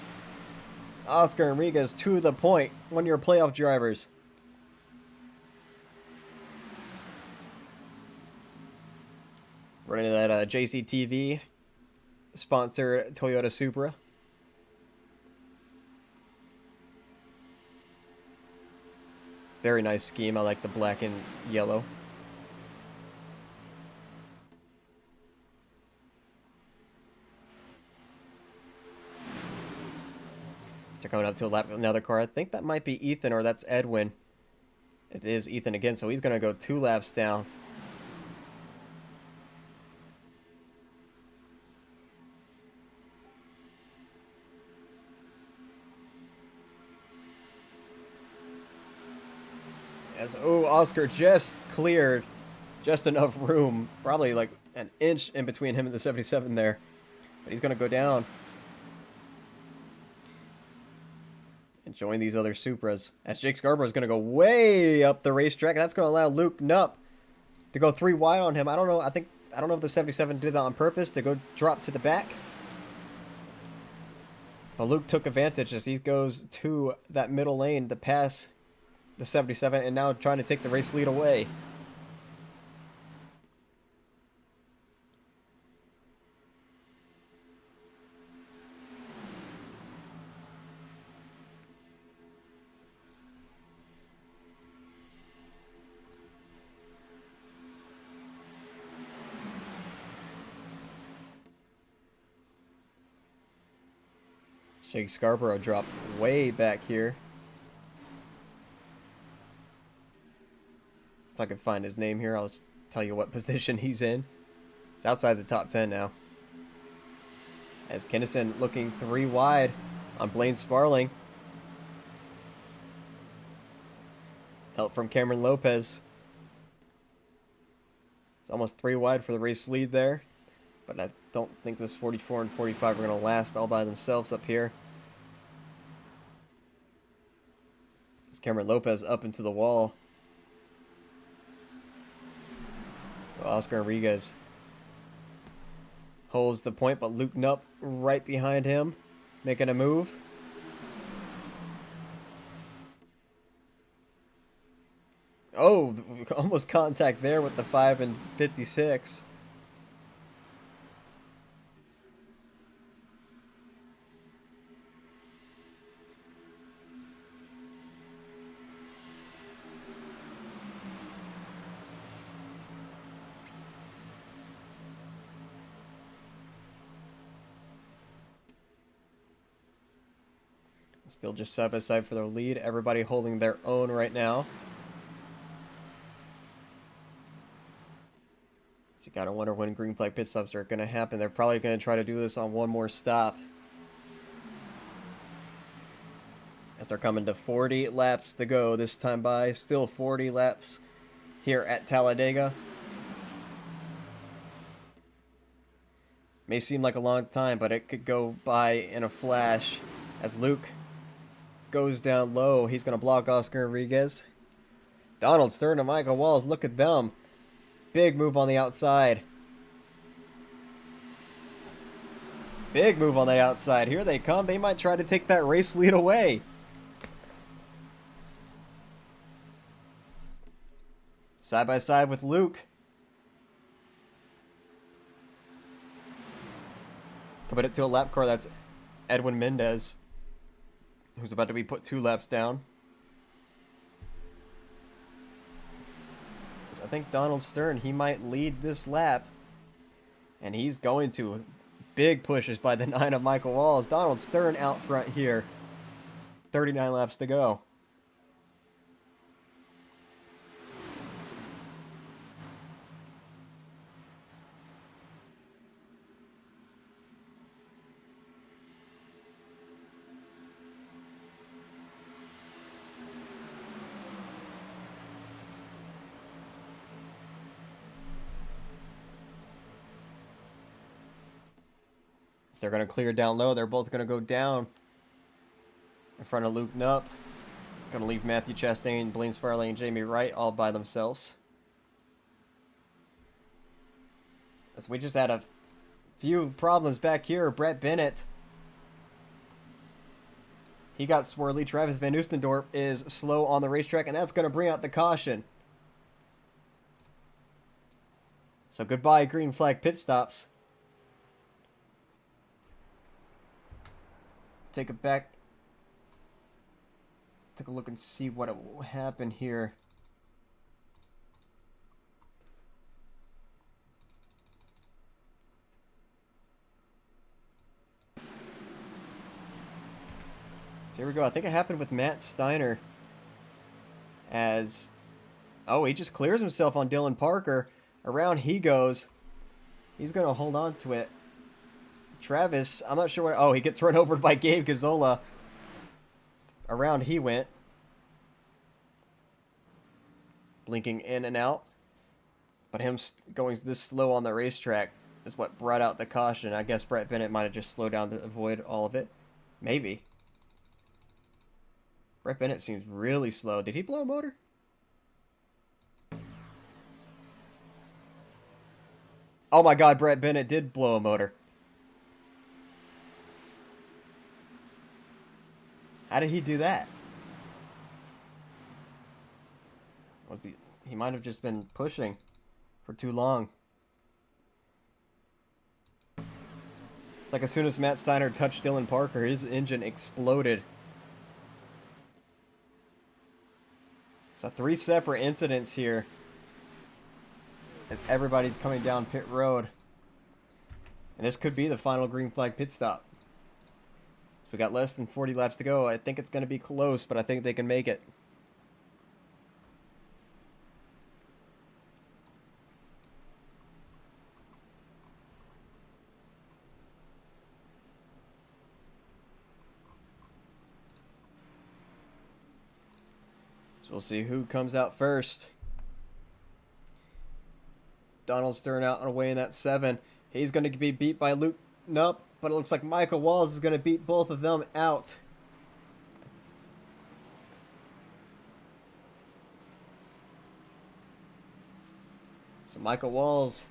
Oscar Rodriguez to the point. One of your playoff drivers. Running that JCTV sponsor Toyota Supra. Very nice scheme. I like the black and yellow. So coming up to a lap with another car. I think that might be Ethan or that's Edwin. It is Ethan again, so he's going to go 2 laps down. As, oh, Oscar just cleared just enough room. Probably like an inch in between him and the 77 there. But he's going to go down. And join these other Supras. As Jake Scarborough is going to go way up the racetrack. That's going to allow Luke Nupp to go 3 wide on him. I don't know. I don't know if the 77 did that on purpose to go drop to the back. But Luke took advantage as he goes to that middle lane to pass the 77 and now trying to take the race lead away. Jake Scarborough dropped way back here. If I can find his name here, I'll tell you what position he's in. It's outside the top 10 now. As Kinnison looking 3 wide on Blaine Sparling. Help from Cameron Lopez. It's almost 3 wide for the race lead there. But I don't think this 44 and 45 are going to last all by themselves up here. As Cameron Lopez up into the wall. So Oscar Enriquez holds the point, but Luke Nupp right behind him, making a move. Oh, almost contact there with the 5 and 56. Still just side by side for their lead. Everybody holding their own right now. So you gotta wonder when green flag pit stops are gonna happen. They're probably gonna try to do this on one more stop. As they're coming to 40 laps to go this time by. Still 40 laps here at Talladega. May seem like a long time, but it could go by in a flash. As Luke goes down low, he's going to block Oscar Enriquez. Donald Stern and Michael Walls, look at them. Big move on the outside. Big move on the outside. Here they come. They might try to take that race lead away. Side by side with Luke. Commit it to a lap car. That's Edwin Mendez, who's about to be put 2 laps down. I think Donald Stern, he might lead this lap. And he's going to. Big pushes by the 9 of Michael Walls. Donald Stern out front here. 39 laps to go. So they're going to clear down low. They're both going to go down in front of Luke Nupp. Going to leave Matthew Chastain, Blaine Sparling, and Jamie Wright all by themselves. As we just had a few problems back here. Brett Bennett, he got swirly. Travis Van Oostendorp is slow on the racetrack, and that's going to bring out the caution. So goodbye green flag pit stops. Take it back. Take a look and see what will happen here. So here we go. I think it happened with Matt Steiner. As... Oh, he just clears himself on Dylan Parker. Around he goes. He's going to hold on to it. Travis, I'm not sure what... Oh, he gets run over by Gabe Gazzola. Around he went. Blinking in and out. But him going this slow on the racetrack is what brought out the caution. I guess Brett Bennett might have just slowed down to avoid all of it. Maybe. Brett Bennett seems really slow. Did he blow a motor? Oh my god, Brett Bennett did blow a motor. How did he do that? Was he might have just been pushing for too long. It's like as soon as Matt Steiner touched Dylan Parker, his engine exploded. So 3 separate incidents here as everybody's coming down pit road. And this could be the final green flag pit stop. So we got less than 40 laps to go. I think it's going to be close, but I think they can make it. So we'll see who comes out first. Donald Stern out and away in that 7. He's going to be beat by Luke Nupp, but it looks like Michael Walls is going to beat both of them out. So Michael Walls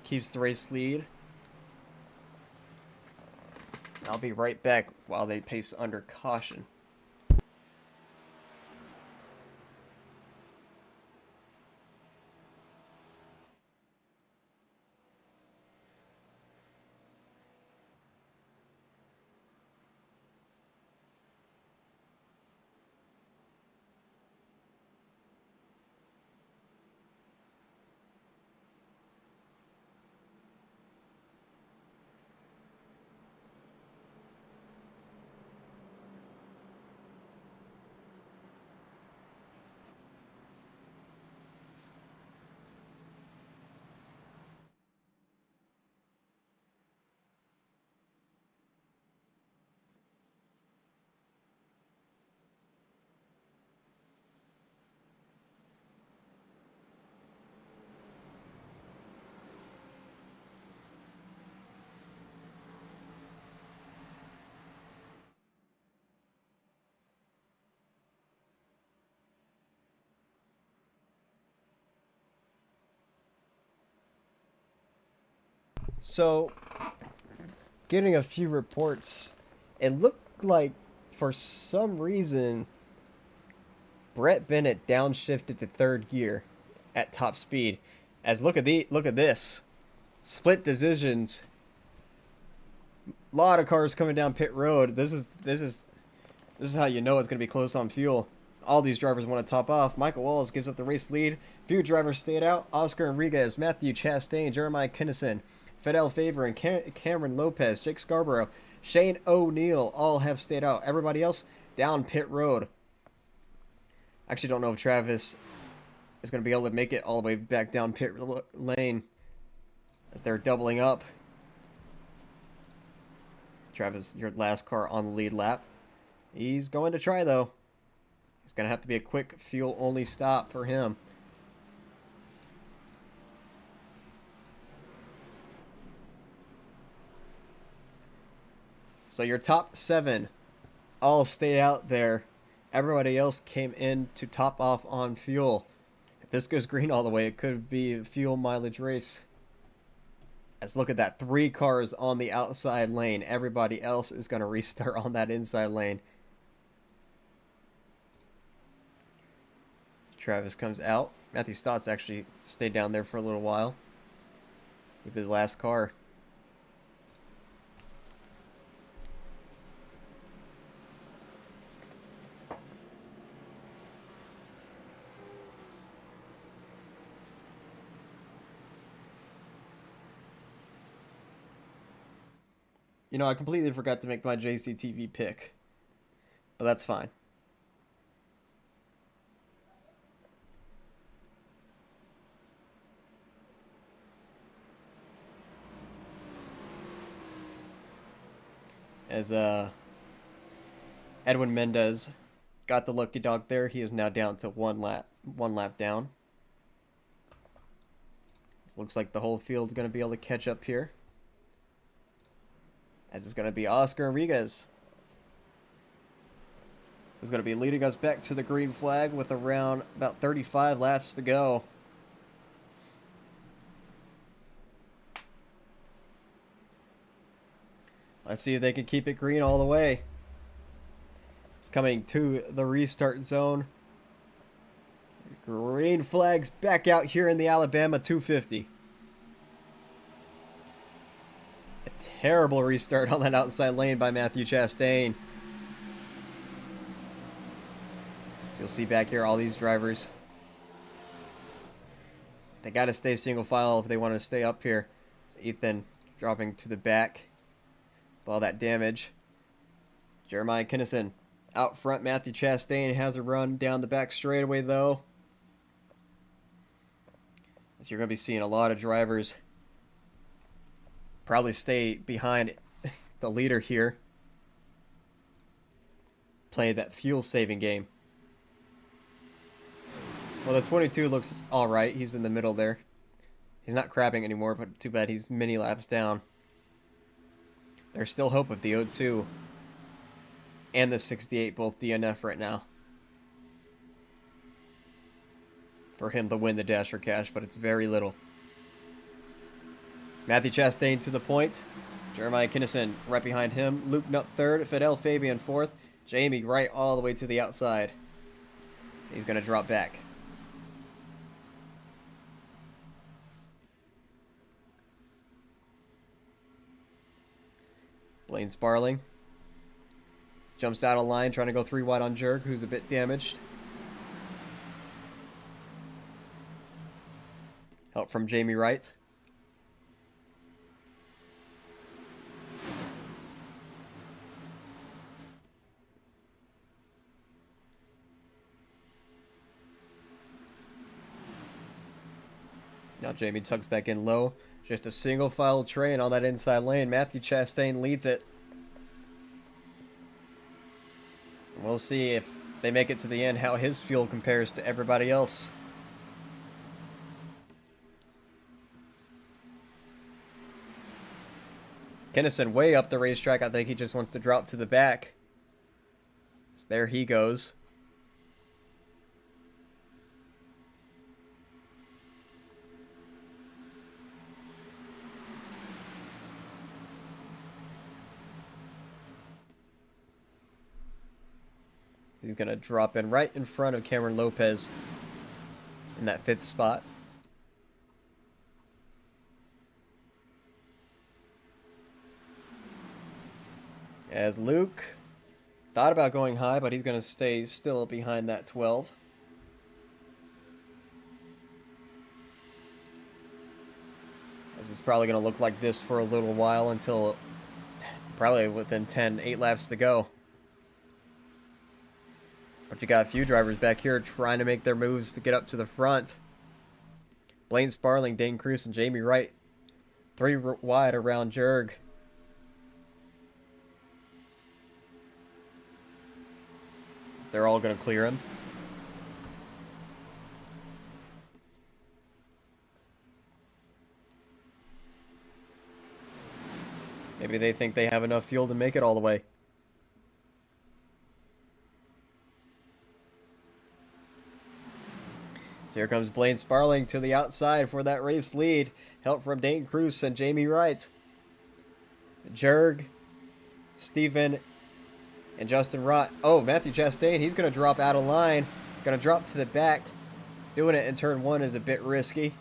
keeps the race lead. I'll be right back while they pace under caution. So, getting a few reports, it looked like for some reason Brett Bennett downshifted to 3rd gear at top speed. As look at this. Split decisions. A lot of cars coming down pit road. This is how you know it's going to be close on fuel. All these drivers want to top off. Michael Walls gives up the race lead. Few drivers stayed out. Oscar Enriquez, Matthew Chastain, Jeremiah Kinnison, Fidel Favor, and Cameron Lopez, Jake Scarborough, Shane O'Neill all have stayed out. Everybody else down pit road. I actually don't know if Travis is going to be able to make it all the way back down pit lane as they're doubling up. Travis, your last car on the lead lap. He's going to try, though. It's going to have to be a quick fuel-only stop for him. So your top 7 all stayed out there. Everybody else came in to top off on fuel. If this goes green all the way, it could be a fuel mileage race. Let's look at that. 3 cars on the outside lane. Everybody else is going to restart on that inside lane. Travis comes out. Matthew Stotts actually stayed down there for a little while. Maybe the last car. You know, I completely forgot to make my JCTV pick. But that's fine. As Edwin Mendez got the lucky dog there, he is now down to one lap down. This looks like the whole field's going to be able to catch up here. As it's going to be Oscar Enriquez, who's going to be leading us back to the green flag with around about 35 laps to go. Let's see if they can keep it green all the way. It's coming to the restart zone. Green flags back out here in the Alabama 250. A terrible restart on that outside lane by Matthew Chastain. So you'll see back here all these drivers. They got to stay single file if they want to stay up here. It's Ethan dropping to the back with all that damage. Jeremiah Kinnison out front. Matthew Chastain has a run down the back straightaway though. As you're going to be seeing a lot of drivers probably stay behind the leader here. Play that fuel saving game. Well, the 22 looks alright. He's in the middle there. He's not crabbing anymore, but too bad he's many laps down. There's still hope of the 02 and the 68 both DNF right now. For him to win the Dash for Cash, but it's very little. Matthew Chastain to the point. Jeremiah Kinnison right behind him. Luke Nutt third. Fidel Fabian fourth. Jamie Wright all the way to the outside. He's going to drop back. Blaine Sparling jumps out of line, trying to go 3 wide on Jurg, who's a bit damaged. Help from Jamie Wright. Now Jamie tucks back in low. Just a single file train on that inside lane. Matthew Chastain leads it. We'll see if they make it to the end, how his fuel compares to everybody else. Kinnison way up the racetrack. I think he just wants to drop to the back. So there he goes. He's going to drop in right in front of Cameron Lopez in that 5th spot. As Luke thought about going high, but he's going to stay still behind that 12. This is probably going to look like this for a little while until probably within 8 laps to go. But you got a few drivers back here trying to make their moves to get up to the front. Blaine Sparling, Dane Cruz, and Jamie Wright. 3 wide around Jurg. They're all going to clear him. Maybe they think they have enough fuel to make it all the way. So here comes Blaine Sparling to the outside for that race lead. Help from Dane Cruz and Jamie Wright. Jurg, Stephen, and Justin Rott. Oh, Matthew Chastain, he's going to drop out of line. Going to drop to the back. Doing it in turn 1 is a bit risky.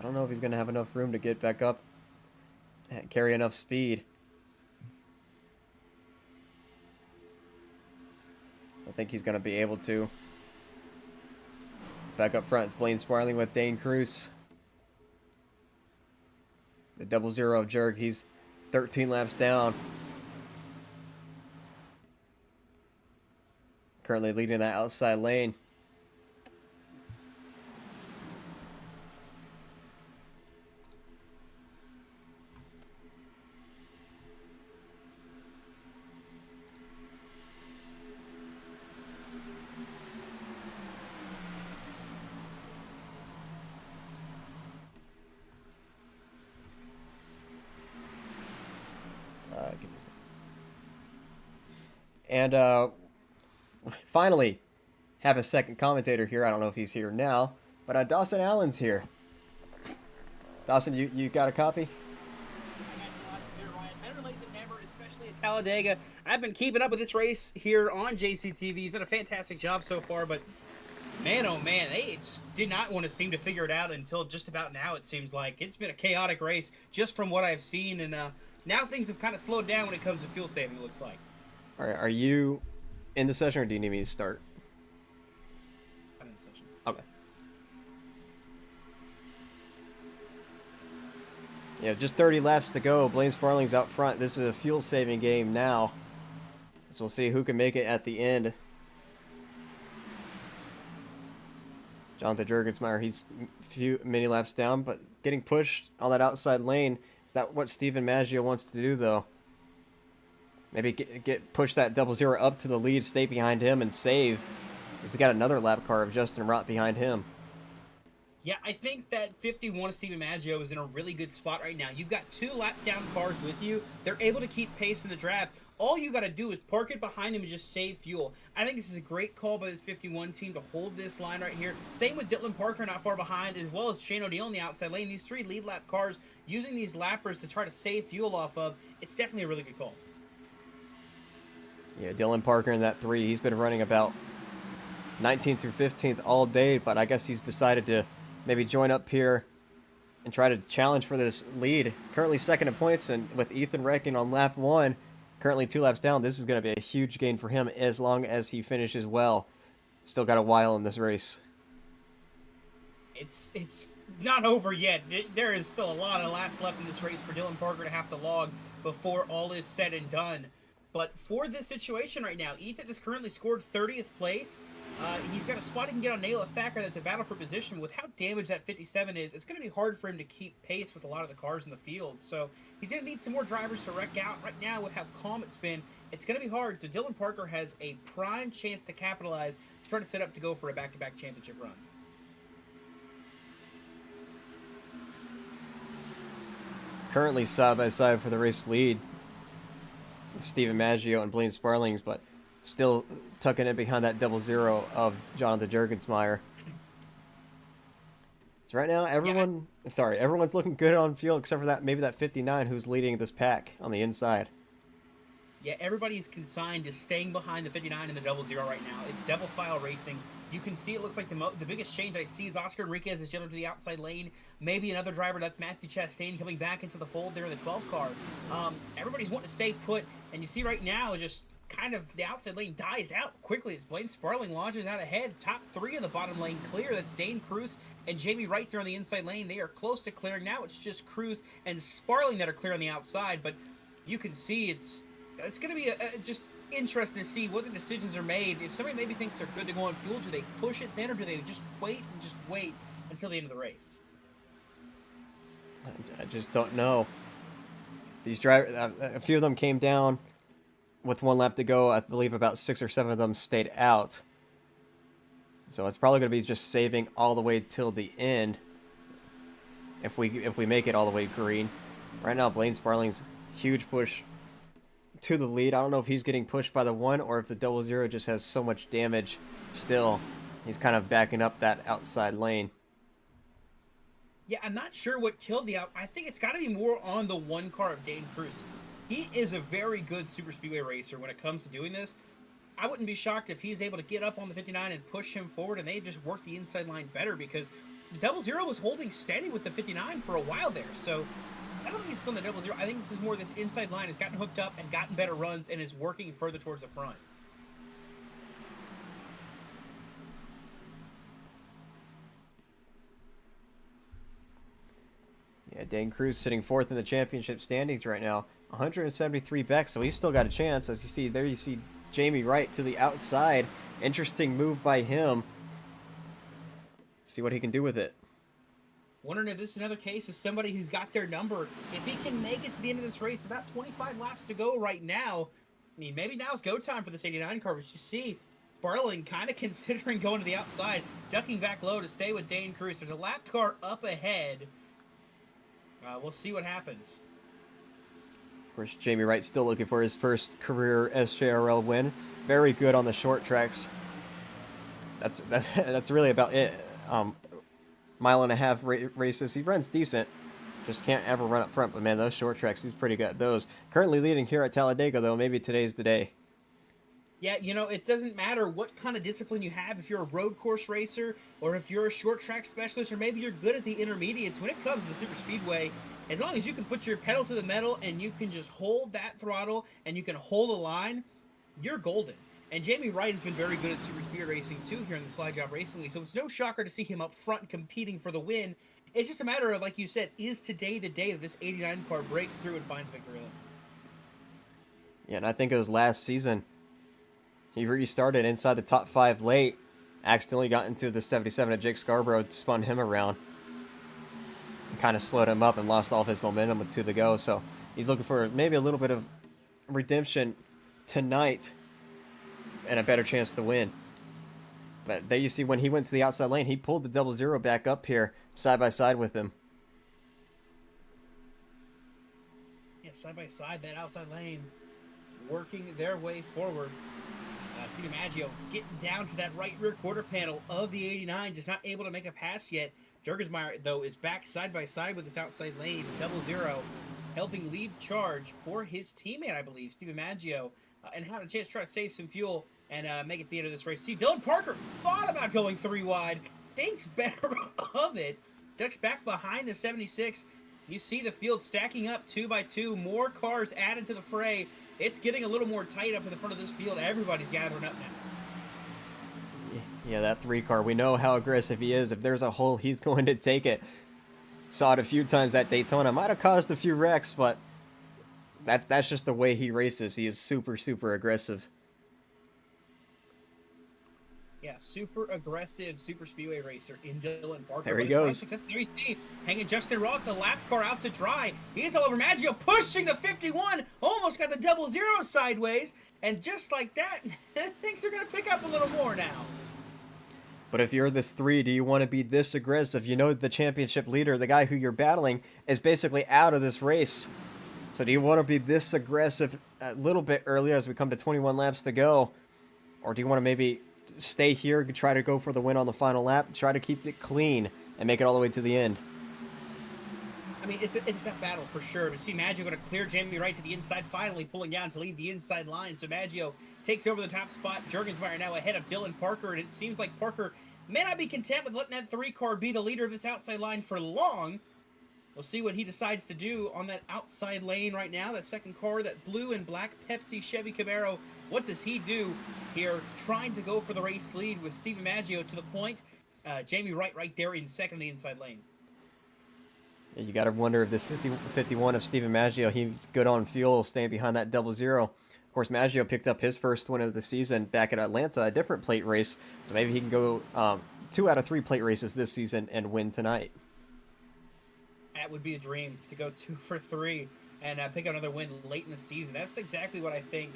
don't know if he's going to have enough room to get back up and carry enough speed. So I think he's going to be able to. Back up front, it's Blaine Sparling with Dane Cruz. The 00 of Jerg, he's 13 laps down. Currently leading that outside lane. Give me a second. And finally, have a second commentator here. I don't know if he's here now, but Dawson Allen's here. Dawson, you got a copy? Better late than never, especially at Talladega. I've been keeping up with this race here on JCTV. He's done a fantastic job so far, but man, oh man, they just did not want to seem to figure it out until just about now, it seems like. It's been a chaotic race just from what I've seen, and now things have kind of slowed down when it comes to fuel saving, it looks like. All right, are you in the session, or do you need me to start? I'm in the session. Okay. Yeah, just 30 laps to go. Blaine Sparling's out front. This is a fuel-saving game now. So we'll see who can make it at the end. Jonathan Jurgensmeyer, he's many laps down, but getting pushed on that outside lane. Is that what Steven Maggio wants to do, though? Maybe push that 00 up to the lead, stay behind him, and save. He's got another lap car of Justin Rott behind him. Yeah, I think that 51 Steven Maggio is in a really good spot right now. You've got 2 lap down cars with you. They're able to keep pace in the draft. All you got to do is park it behind him and just save fuel. I think this is a great call by this 51 team to hold this line right here. Same with Dylan Parker not far behind, as well as Shane O'Neill in the outside lane. These 3 lead lap cars using these lappers to try to save fuel off of. It's definitely a really good call. Yeah, Dylan Parker in that 3. He's been running about 19th through 15th all day, but I guess he's decided to maybe join up here and try to challenge for this lead. Currently second in points, and with Ethan Reckon on lap 1, currently 2 laps down, this is going to be a huge gain for him as long as he finishes well. Still got a while in this race. It's not over yet. There is still a lot of laps left in this race for Dylan Parker to have to log before all is said and done. But for this situation right now, Ethan has currently scored 30th place. He's got a spot he can get on Nail Thacker that's a battle for position. With how damaged that 57 is, it's going to be hard for him to keep pace with a lot of the cars in the field. So he's going to need some more drivers to wreck out. Right now, with how calm it's been, it's going to be hard. So Dylan Parker has a prime chance to capitalize, to try to set up to go for a back-to-back championship run. Currently side by side for the race lead, Steven Maggio and Blaine Sparlings, but still tucking in behind that 00 of Jonathan Jurgensmeyer. So right now, everyone's looking good on fuel except for that maybe that 59 who's leading this pack on the inside. Yeah, everybody's consigned to staying behind the 59 and the 00 right now. It's double file racing. You can see it looks like the biggest change I see is Oscar Enriquez has jumped to the outside lane. Maybe another driver, that's Matthew Chastain, coming back into the fold there in the 12 car. Everybody's wanting to stay put, and you see right now just kind of the outside lane dies out quickly as Blaine Sparling launches out ahead. Top 3 of the bottom lane clear. That's Dane Cruz and Jamie Wright there on the inside lane. They are close to clearing. Now it's just Cruz and Sparling that are clear on the outside, but you can see it's going to be just interesting to see what the decisions are made. If somebody maybe thinks they're good to go on fuel, do they push it then, or do they just wait until the end of the race? I just don't know. These drivers, a few of them came down with 1 lap to go. I believe about 6 or 7 of them stayed out. So it's probably going to be just saving all the way till the end if we make it all the way green. Right now, Blaine Sparling's huge push to the lead. I don't know if he's getting pushed by the 1 or if the 00 just has so much damage still. He's kind of backing up that outside lane. Yeah, I'm not sure what killed the out. I think it's got to be more on the 1 car of Dane Cruz. He is a very good super speedway racer when it comes to doing this. I wouldn't be shocked if he's able to get up on the 59 and push him forward, and they just work the inside line better, because Double Zero was holding steady with the 59 for a while there, so I don't think it's still the Double Zero. I think this is more this inside line has gotten hooked up and gotten better runs and is working further towards the front. Yeah, Dane Cruz sitting fourth in the championship standings right now. 173 back, so he's still got a chance. As you see there, you see Jamie Wright to the outside. Interesting move by him. See what he can do with it. Wondering if this is another case of somebody who's got their number. If he can make it to the end of this race, about 25 laps to go right now. I mean, maybe now's go time for this 89 car, but you see Barling kind of considering going to the outside, ducking back low to stay with Dane Cruz. There's a lap car up ahead. We'll see what happens. Of course, Jamie Wright still looking for his first career SJRL win. Very good on the short tracks. That's really about it. Mile and a half races, he runs decent. Just can't ever run up front. But man, those short tracks, he's pretty good at those. Currently leading here at Talladega, though. Maybe today's the day. Yeah, you know, it doesn't matter what kind of discipline you have, if you're a road course racer, or if you're a short track specialist, or maybe you're good at the intermediates. When it comes to the super speedway, as long as you can put your pedal to the metal and you can just hold that throttle and you can hold a line, you're golden. And Jamie Wright has been very good at super speed racing too here in the Slide Job Racing League, so it's no shocker to see him up front competing for the win. It's just a matter of, like you said, is today the day that this 89 car breaks through and finds victory? Yeah, and I think it was last season. He restarted inside the top 5 late. Accidentally got into the 77 at Jake Scarborough, spun him around. And kind of slowed him up and lost all of his momentum with 2 to go. So he's looking for maybe a little bit of redemption tonight and a better chance to win. But there you see when he went to the outside lane, he pulled the Double Zero back up here side by side with him. Yeah, side by side, that outside lane, working their way forward. Steve Maggio getting down to that right rear quarter panel of the 89, just not able to make a pass yet. Jurgensmeyer, though, is back side by side with this outside lane. Double Zero helping lead charge for his teammate, I believe, Steve Maggio, and had a chance to try to save some fuel and make it to the end of this race. See, Dylan Parker thought about going 3 wide, thinks better of it, ducks back behind the 76. You see the field stacking up 2 by 2, more cars added to the fray. It's getting a little more tight up in the front of this field. Everybody's gathering up now. Yeah, that 3 car, we know how aggressive he is. If there's a hole, he's going to take it. Saw it a few times at Daytona. Might have caused a few wrecks, but that's just the way he races. He is super, super aggressive. Yeah, super aggressive super speedway racer in Dylan Parker. There he goes. There you see, hanging Justin Roth, the lap car out to dry. He's all over Maggio, pushing the 51, almost got the Double Zero sideways, and just like that, things are going to pick up a little more now. But if you're this 3, do you want to be this aggressive? You know the championship leader, the guy who you're battling, is basically out of this race. So do you want to be this aggressive a little bit earlier as we come to 21 laps to go? Or do you want to maybe stay here, try to go for the win on the final lap, try to keep it clean and make it all the way to the end? I mean, it's a tough battle for sure. But see Maggio going to clear Jamie Wright to the inside, finally pulling down to lead the inside line. So Maggio takes over the top spot. Jurgensmeyer now ahead of Dylan Parker, and it seems like Parker may not be content with letting that 3 car be the leader of this outside line for long. We'll see what he decides to do on that outside lane right now. That second car, that blue and black Pepsi Chevy Camaro. What does he do here, trying to go for the race lead with Steve Maggio to the point? Jamie Wright right there in second in the inside lane. Yeah, you got to wonder if this 51 of Steven Maggio, he's good on fuel, staying behind that Double Zero. Of course, Maggio picked up his first win of the season back at Atlanta, a different plate race. So maybe he can go 2 out of 3 plate races this season and win tonight. That would be a dream, to go 2 for 3 and pick up another win late in the season. That's exactly what I think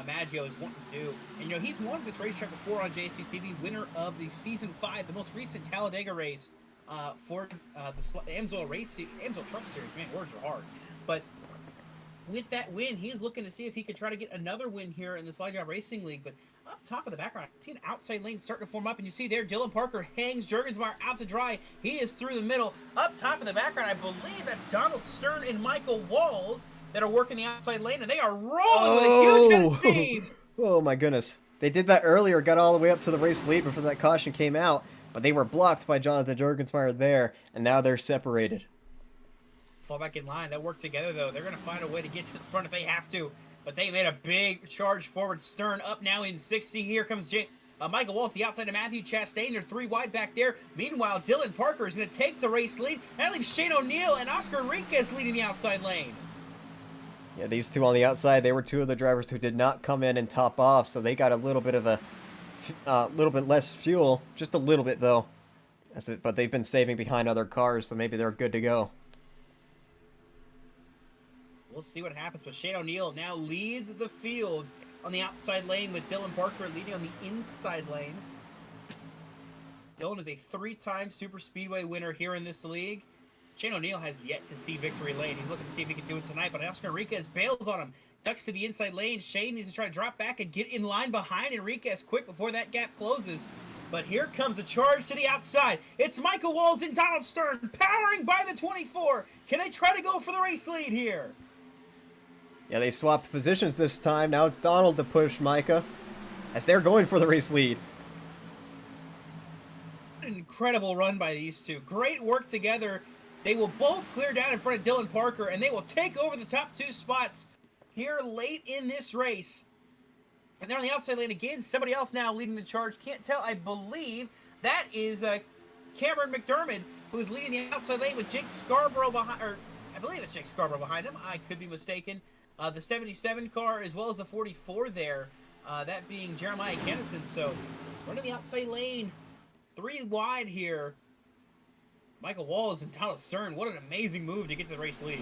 Maggio is wanting to do. And, you know, he's won this racetrack before on JCTV, winner of the Season 5, the most recent Talladega race for the AMSOIL Truck Series. Man, words are hard. But with that win, he's looking to see if he could try to get another win here in the Slide Job Racing League. But up top of the background, see an outside lane starting to form up, and you see there Dylan Parker hangs Jurgensmeyer out to dry. He is through the middle. Up top of the background, I believe that's Donald Stern and Michael Walls that are working the outside lane, and they are rolling with a huge head of steam. Oh my goodness. They did that earlier, got all the way up to the race lead before that caution came out. but they were blocked by Jonathan Jorgensmeyer there, and now they're separated. Fall back in line. They'll work together, though. They're going to find a way to get to the front if they have to. But they made a big charge forward. Stern up now in 60. Here comes Michael Walls, the outside of Matthew Chastain. They're 3 wide back there. Meanwhile, Dylan Parker is going to take the race lead. That leaves Shane O'Neill and Oscar Enriquez leading the outside lane. Yeah, these two on the outside, they were two of the drivers who did not come in and top off, so they got a little bit of a little bit less fuel. Just a little bit, though. But they've been saving behind other cars, so maybe they're good to go. We'll see what happens, but Shane O'Neill now leads the field on the outside lane with Dylan Parker leading on the inside lane. Dylan is a 3-time Super Speedway winner here in this league. Shane O'Neill has yet to see victory lane. He's looking to see if he can do it tonight, but Oscar Enriquez bails on him. Ducks to the inside lane. Shane needs to try to drop back and get in line behind Enriquez quick before that gap closes. But here comes a charge to the outside. It's Michael Walls and Donald Stern powering by the 24. Can they try to go for the race lead here? Yeah, they swapped positions this time. Now it's Donald to push Micah as they're going for the race lead. An incredible run by these two. Great work together. They will both clear down in front of Dylan Parker, and they will take over the top 2 spots here late in this race. And they're on the outside lane again. Somebody else now leading the charge. Can't tell. I believe that is Cameron McDermott, who is leading the outside lane with Jake Scarborough behind, or I believe it's Jake Scarborough behind him. I could be mistaken. The 77 car as well as the 44 there, that being Jeremiah Kennison. So running the outside lane, 3 wide here. Michael Walls and Donald Stern, what an amazing move to get to the race lead.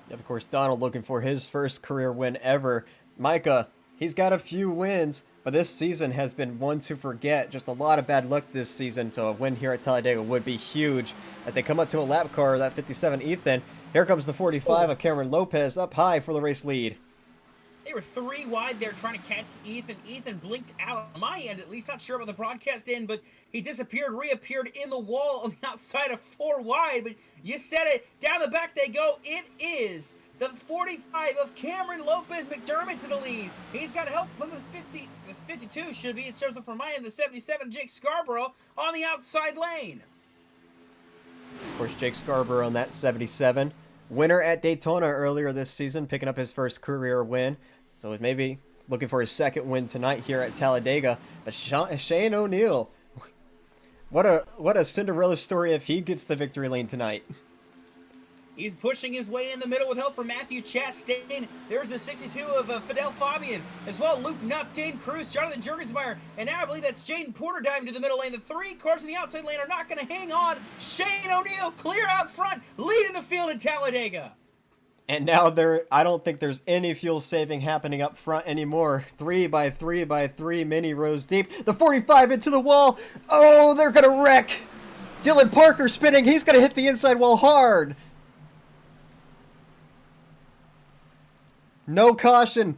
Of course, Donald looking for his first career win ever. Micah, he's got a few wins, but this season has been one to forget. Just a lot of bad luck this season, so a win here at Talladega would be huge. As they come up to a lap car, that 57 Ethan. Here comes the 45 of Cameron Lopez up high for the race lead. They were 3 wide there trying to catch Ethan. Ethan blinked out on my end, at least. Not sure about the broadcast end, but he disappeared, reappeared in the wall on the outside of 4 wide. But you said it. Down the back they go. It is the 45 of Cameron Lopez McDermott to the lead. He's got help from the 50. This 52 should be. It shows up from my end. The 77, Jake Scarborough, on the outside lane. Of course, Jake Scarborough on that 77. Winner at Daytona earlier this season, picking up his first career win. So maybe looking for his second win tonight here at Talladega. But Shane O'Neill, what a Cinderella story if he gets the victory lane tonight. He's pushing his way in the middle with help from Matthew Chastain. There's the 62 of Fidel Fabian. As well, Luke Nupp, Dane Cruz, Jonathan Jorgensmeyer. And now I believe that's Jaden Porter diving to the middle lane. The 3 cars in the outside lane are not going to hang on. Shane O'Neill clear out front, leading the field in Talladega. And now I don't think there's any fuel saving happening up front anymore. 3 by 3 by 3 mini rows deep. The 45 into the wall. Oh, they're going to wreck. Dylan Parker spinning. He's going to hit the inside wall hard. No caution.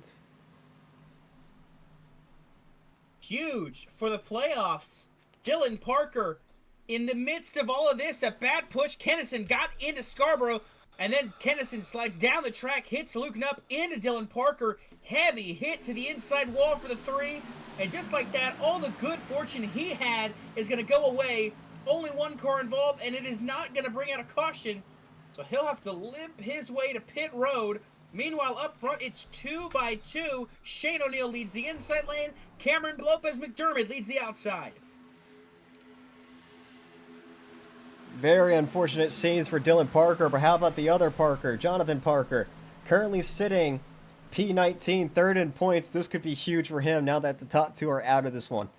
Huge for the playoffs. Dylan Parker, in the midst of all of this, a bad push. Kennison got into Scarborough, and then Kennison slides down the track, hits Luke Nupp into Dylan Parker. Heavy hit to the inside wall for the 3. And just like that, all the good fortune he had is going to go away. Only 1 car involved, and it is not going to bring out a caution. So he'll have to limp his way to pit road. Meanwhile, up front, it's 2 by 2. Shane O'Neill leads the inside lane. Cameron Lopez McDermott leads the outside. Very unfortunate scenes for Dylan Parker, but how about the other Parker, Jonathan Parker? Currently sitting P19, 3rd in points. This could be huge for him now that the top 2 are out of this one.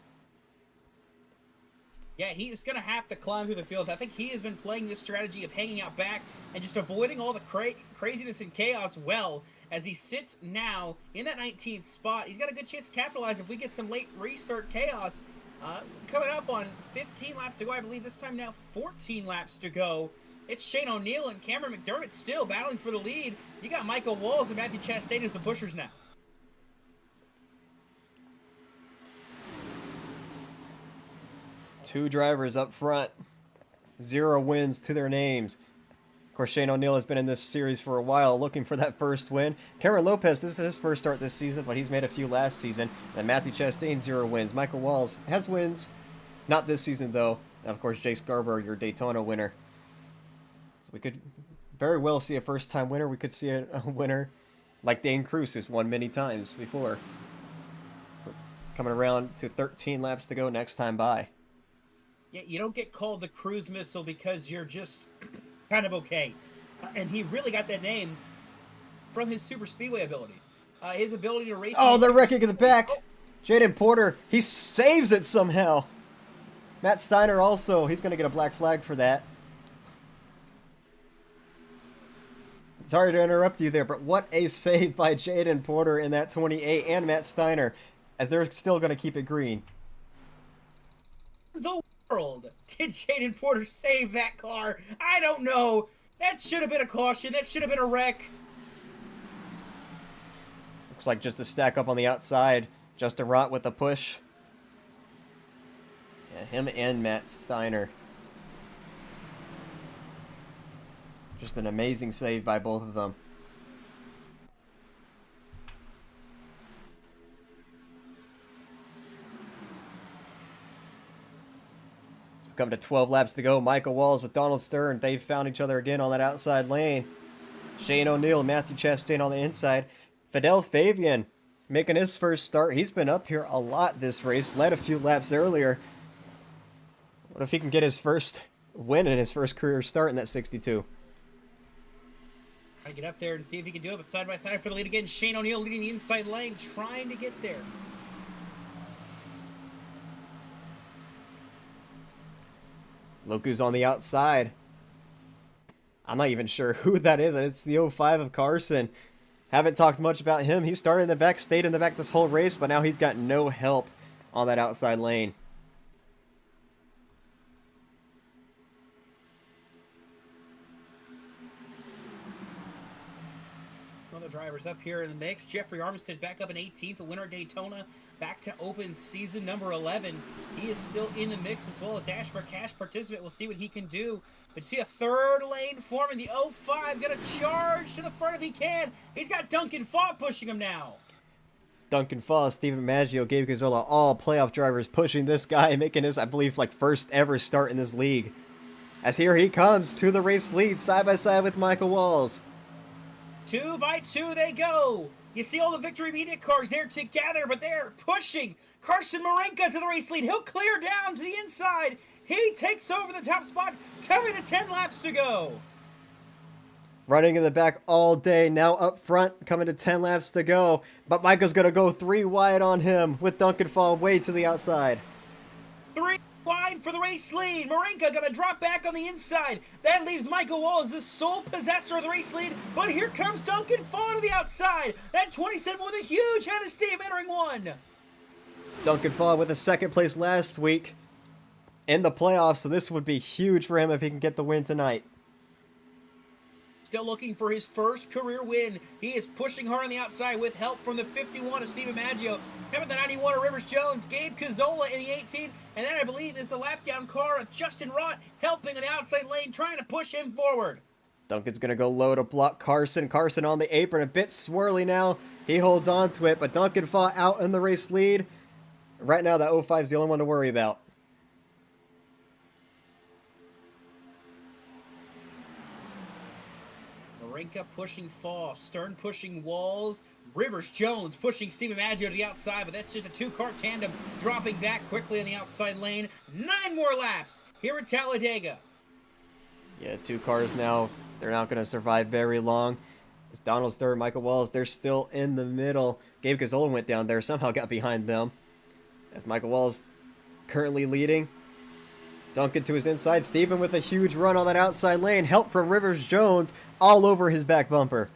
Yeah, he is going to have to climb through the field. I think he has been playing this strategy of hanging out back and just avoiding all the craziness and chaos well as he sits now in that 19th spot. He's got a good chance to capitalize if we get some late restart chaos. Coming up on 15 laps to go, I believe this time now 14 laps to go. It's Shane O'Neill and Cameron McDermott still battling for the lead. You got Michael Walls and Matthew Chastain as the pushers now. Two drivers up front. 0 wins to their names. Of course, Shane O'Neill has been in this series for a while, looking for that first win. Cameron Lopez, this is his first start this season, but he's made a few last season. And Matthew Chastain, 0 wins. Michael Walls has wins. Not this season, though. And of course, Jake Scarborough, your Daytona winner. So we could very well see a first-time winner. We could see a winner like Dane Cruz, who's won many times before. We're coming around to 13 laps to go next time by. Yeah, you don't get called the cruise missile because you're just kind of okay. And he really got that name from his super speedway abilities. His ability to race. Oh, they're wrecking in the back. Jaden Porter, he saves it somehow. Matt Steiner also, he's going to get a black flag for that. Sorry to interrupt you there, but what a save by Jaden Porter in that 28 and Matt Steiner, as they're still going to keep it green. The world did Jaden Porter save that car? I don't know. That should have been a caution. That should have been a wreck. Looks like just a stack up on the outside. Justin Rott with a push. Yeah, him and Matt Steiner. Just an amazing save by both of them. Come to 12 laps to go. Michael Walls with Donald Stern. They've found each other again on that outside lane. Shane O'Neill, Matthew Chastain on the inside. Fidel Fabian making his first start. He's been up here a lot this race. Led a few laps earlier. What if he can get his first win in his first career start in that 62? I get up there and see if he can do it, but side by side for the lead again. Shane O'Neill leading the inside lane, trying to get there. Loku's on the outside. I'm not even sure who that is. It's the 05 of Carson. Haven't talked much about him. He started in the back, stayed in the back this whole race, but now he's got no help on that outside lane. One of the drivers up here in the mix. Jeffrey Armistead back up in 18th, the winner at Daytona, back to open season number 11. He is still in the mix as well. A Dash for Cash participant. We'll see what he can do. But you see a third lane forming. The 05 got a charge to the front if he can. He's got Duncan Faw pushing him now. Duncan Faw, Stephen Maggio, Gabe Gazzola, all playoff drivers pushing this guy, making his, I believe, like first ever start in this league. As here he comes to the race lead, side by side with Michael Walls. 2 by 2 they go. You see all the Victory Media cars there together, but they're pushing Carson Marinka to the race lead. He'll clear down to the inside. He takes over the top spot, coming to 10 laps to go. Running in the back all day, now up front, coming to 10 laps to go. But Michael's going to go 3 wide on him with Duncan Fall way to the outside. 3 wide for the race lead. Marinka going to drop back on the inside. That leaves Michael Walls the sole possessor of the race lead. But here comes Duncan Fall to the outside. That 27 with a huge head of steam entering 1. Duncan Fall with a second place last week in the playoffs, so this would be huge for him if he can get the win tonight. Still looking for his first career win. He is pushing hard on the outside with help from the 51 of Stephen Maggio. Coming the 91 of Rivers Jones, Gabe Cazzola in the 18. And then I believe is the lap down car of Justin Rott helping in the outside lane, trying to push him forward. Duncan's going to go low to block Carson. Carson on the apron, a bit swirly now. He holds on to it, but Duncan Fall out in the race lead. Right now, that 05 is the only one to worry about. Marinka pushing Fall, Stern pushing Walls, Rivers Jones pushing Stephen Maggio to the outside, but that's just a 2-car tandem dropping back quickly in the outside lane. 9 more laps here at Talladega. Yeah, 2 cars now. They're not going to survive very long. It's Donald Stern, Michael Walls. They're still in the middle. Gabe Gazzola went down there, somehow got behind them. As Michael Walls currently leading. Duncan to his inside. Stephen with a huge run on that outside lane. Help from Rivers Jones all over his back bumper.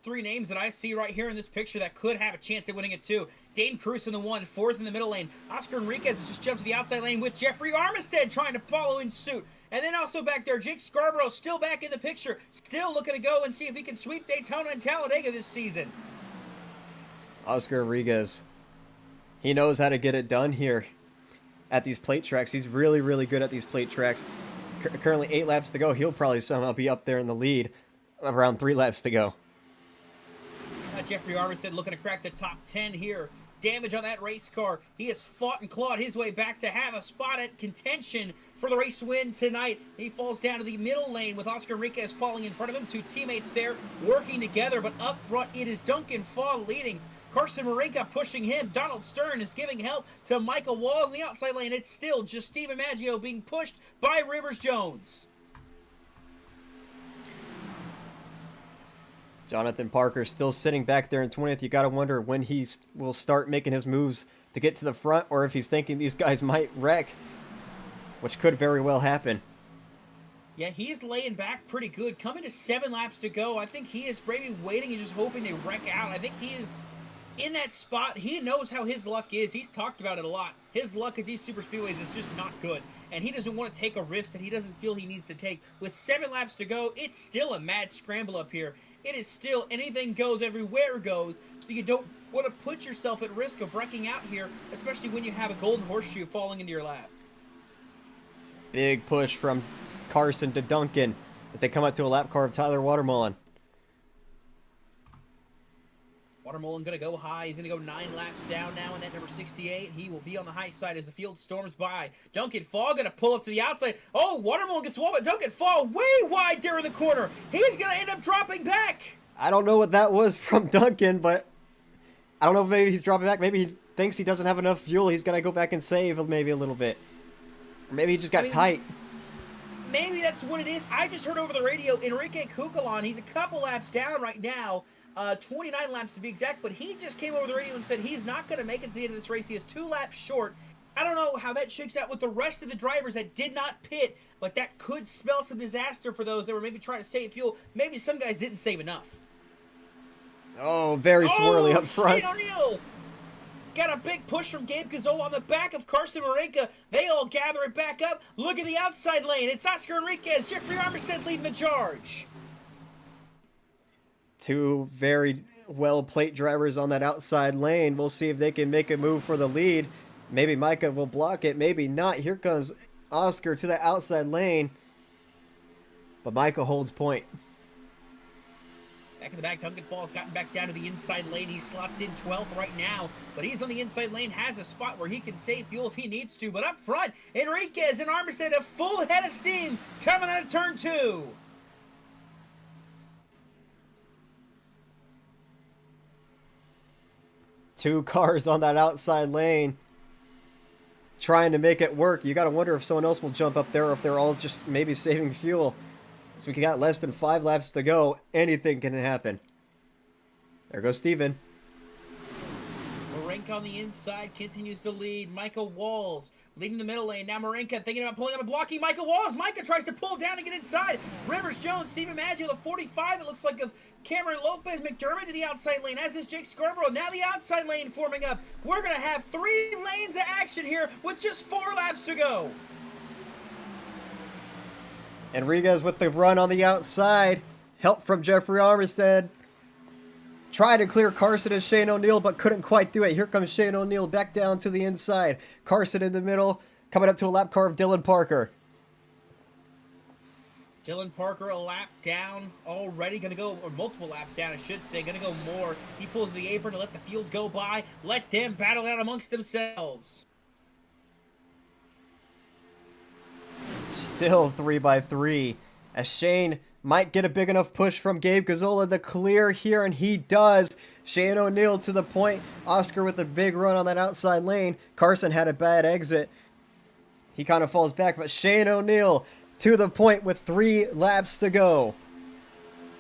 3 names that I see right here in this picture that could have a chance at winning it too. Dane Cruz in the 1, 4th in the middle lane. Oscar Enriquez has just jumped to the outside lane with Jeffrey Armistead trying to follow in suit. And then also back there, Jake Scarborough still back in the picture. Still looking to go and see if he can sweep Daytona and Talladega this season. Oscar Enriquez. He knows how to get it done here at these plate tracks. He's really, really good at these plate tracks. Currently 8 laps to go. He'll probably somehow be up there in the lead. Around 3 laps to go. Jeffrey Armistead looking to crack the top 10 here. damage on that race car. He has fought and clawed his way back to have a spot at contention for the race win tonight. He falls down to the middle lane with Oscar Enriquez falling in front of him. Two teammates there working together, but up front it is Duncan Fall leading. Carson Marinka pushing him. Donald Stern is giving help to Michael Walls in the outside lane. It's still just Steven Maggio being pushed by Rivers Jones. Jonathan Parker still sitting back there in 20th. You got to wonder when he will start making his moves to get to the front, or if he's thinking these guys might wreck, which could very well happen. Yeah, he's laying back pretty good. Coming to 7 laps to go. I think he is maybe waiting and just hoping they wreck out. I think he is in that spot. He knows how his luck is. He's talked about it a lot. His luck at these super speedways is just not good, and he doesn't want to take a risk that he doesn't feel he needs to take. With 7 laps to go, it's still a mad scramble up here. It is still anything goes, everywhere goes, so you don't want to put yourself at risk of wrecking out here, especially when you have a golden horseshoe falling into your lap. Big push from Carson to Duncan as they come up to a lap car of Tyler Watermullen. Watermullen going to go high. He's going to go 9 laps down now in that number 68. He will be on the high side as the field storms by. Duncan Fall going to pull up to the outside. Oh, Watermullen gets walled, but Duncan Fall way wide there in the corner. He's going to end up dropping back. I don't know what that was from Duncan, but I don't know if maybe he's dropping back. Maybe he thinks he doesn't have enough fuel. He's going to go back and save maybe a little bit. Or maybe he just got tight. Maybe that's what it is. I just heard over the radio, Enrique Cucalan, he's a couple laps down right now. 29 laps to be exact, but he just came over the radio and said he's not going to make it to the end of this race. He is 2 laps short. I don't know how that shakes out with the rest of the drivers that did not pit, but that could spell some disaster for those that were maybe trying to save fuel. Maybe some guys didn't save enough. Oh, very swirly up front. Shane O'Neill got a big push from Gabe Gazzola on the back of Carson Marinka. They all gather it back up. Look at the outside lane. It's Oscar Enriquez. Jeffrey Armistead leading the charge. 2 very well plate drivers on that outside lane. We'll see if they can make a move for the lead. Maybe Micah will block it, maybe not. Here comes Oscar to the outside lane, but Micah holds point. Back in the back, Duncan Falls gotten back down to the inside lane. He slots in 12th right now, but he's on the inside lane, has a spot where he can save fuel if he needs to. But up front, Enriquez and Armistead a full head of steam coming out of turn 2. Two cars on that outside lane trying to make it work. You got to wonder if someone else will jump up there or if they're all just maybe saving fuel. So we got less than 5 laps to go. Anything can happen. There goes Steven. Marinka on the inside continues to lead. Micah Walls leading the middle lane. Now Marinka thinking about pulling up and blocking Micah Walls. Micah tries to pull down and get inside. Rivers Jones, Steven Maggio, the 45. It looks like of Cameron Lopez, McDermott to the outside lane, as is Jake Scarborough. Now the outside lane forming up. We're going to have 3 lanes of action here with just 4 laps to go. Enriquez with the run on the outside. Help from Jeffrey Armistead. Tried to clear Carson and Shane O'Neill, but couldn't quite do it. Here comes Shane O'Neill back down to the inside. Carson in the middle, coming up to a lap car of Dylan Parker. Dylan Parker a lap down already. Going to go, or multiple laps down, I should say. Going to go more. He pulls the apron to let the field go by. Let them battle out amongst themselves. Still 3x3 as Shane might get a big enough push from Gabe Gazzola to clear here, and he does. Shane O'Neill to the point. Oscar with a big run on that outside lane. Carson had a bad exit. He kind of falls back, but Shane O'Neill to the point with 3 laps to go.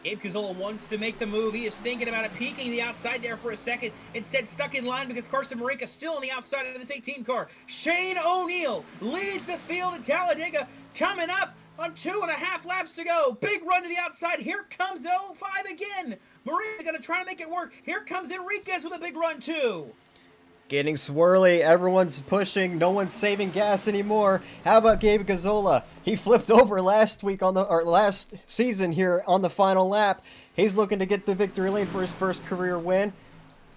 Gabe Gazzola wants to make the move. He is thinking about it, peeking the outside there for a second. Instead, stuck in line because Carson Marinka still on the outside of this 18 car. Shane O'Neill leads the field at Talladega, coming up on 2.5 laps to go. Big run to the outside. Here comes the 05 again. Marinka going to try to make it work. Here comes Enriquez with a big run too. Getting swirly, everyone's pushing, no one's saving gas anymore. How about Gabe Gazzola? He flipped over last season here on the final lap. He's looking to get the victory lane for his first career win.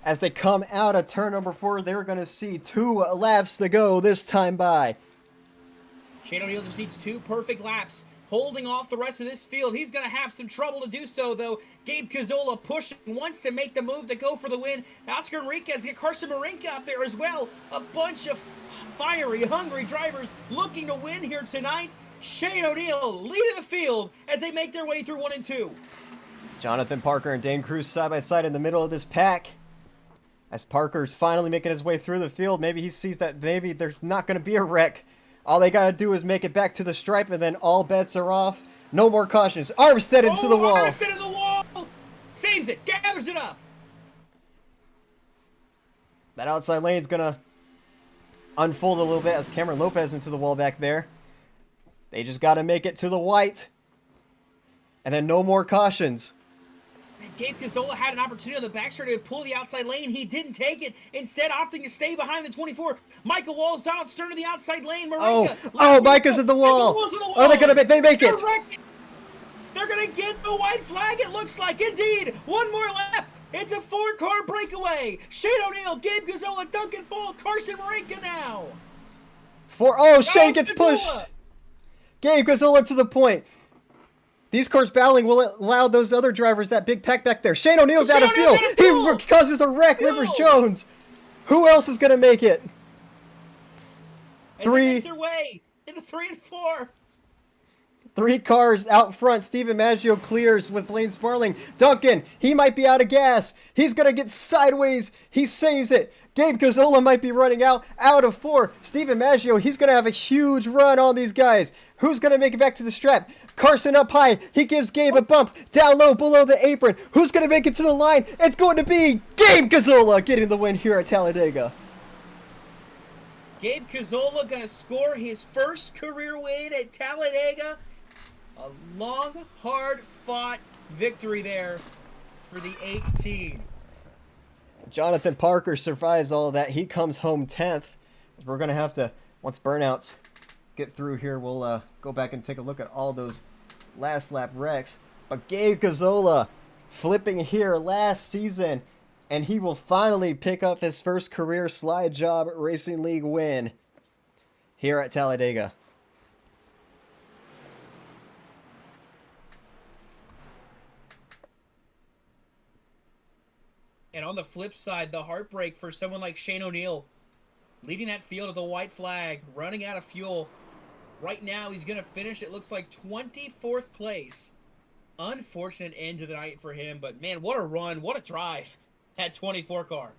As they come out of turn number 4, they're going to see 2 laps to go this time by. Shane O'Neill just needs 2 perfect laps. holding off the rest of this field. He's going to have some trouble to do so, though. Gabe Cazzola pushing, wants to make the move to go for the win. Oscar Enriquez, get Carson Marinka out there as well. A bunch of fiery, hungry drivers looking to win here tonight. Shane O'Neill leading the field as they make their way through 1 and 2. Jonathan Parker and Dane Cruz side by side in the middle of this pack. As Parker's finally making his way through the field, maybe he sees that maybe there's not going to be a wreck. All they got to do is make it back to the stripe, and then all bets are off. No more cautions. Armstead into the wall. Armstead in the wall. Saves it. Gathers it up. That outside lane's going to unfold a little bit as Cameron Lopez into the wall back there. They just got to make it to the white. And then no more cautions. And Gabe Cazzola had an opportunity on the backstretch to pull the outside lane. He didn't take it, instead opting to stay behind the 24. Michael Walls, Donald Stern to the outside lane. Oh, Micah's in the wall. Oh, they're going to they make it. They're going to get the white flag, it looks like. Indeed, one more lap. It's a 4-car breakaway. Shane O'Neill, Gabe Cazzola, Duncan Fall, Carson Marinka now. Shane gets pushed. Gabe Cazzola to the point. These cars battling will allow those other drivers that big pack back there. Shane O'Neill's out of fuel. He causes a wreck. Rivers Jones. Who else is going to make it? And they make their way into 3 and 4. 3 cars out front. Steven Maggio clears with Blaine Sparling. Duncan, he might be out of gas. He's going to get sideways. He saves it. Gabe Cazzola might be running out of 4. Steven Maggio, he's going to have a huge run on these guys. Who's going to make it back to the strap? Carson up high. He gives Gabe a bump. Down low below the apron. Who's going to make it to the line? It's going to be Gabe Cazzola getting the win here at Talladega. Gabe Cazzola going to score his first career win at Talladega. A long, hard-fought victory there for the 18. Jonathan Parker survives all of that. He comes home 10th. We're going to have to, once burnouts get through here, we'll go back and take a look at all those last lap wrecks. But Gabe Cazzola flipping here last season, and he will finally pick up his first career Slide Job Racing League win here at Talladega. And on the flip side, the heartbreak for someone like Shane O'Neill, leading that field with the white flag, running out of fuel. Right now, he's going to finish, it looks like, 24th place. Unfortunate end to the night for him, but man, what a run, what a drive, that 24 car.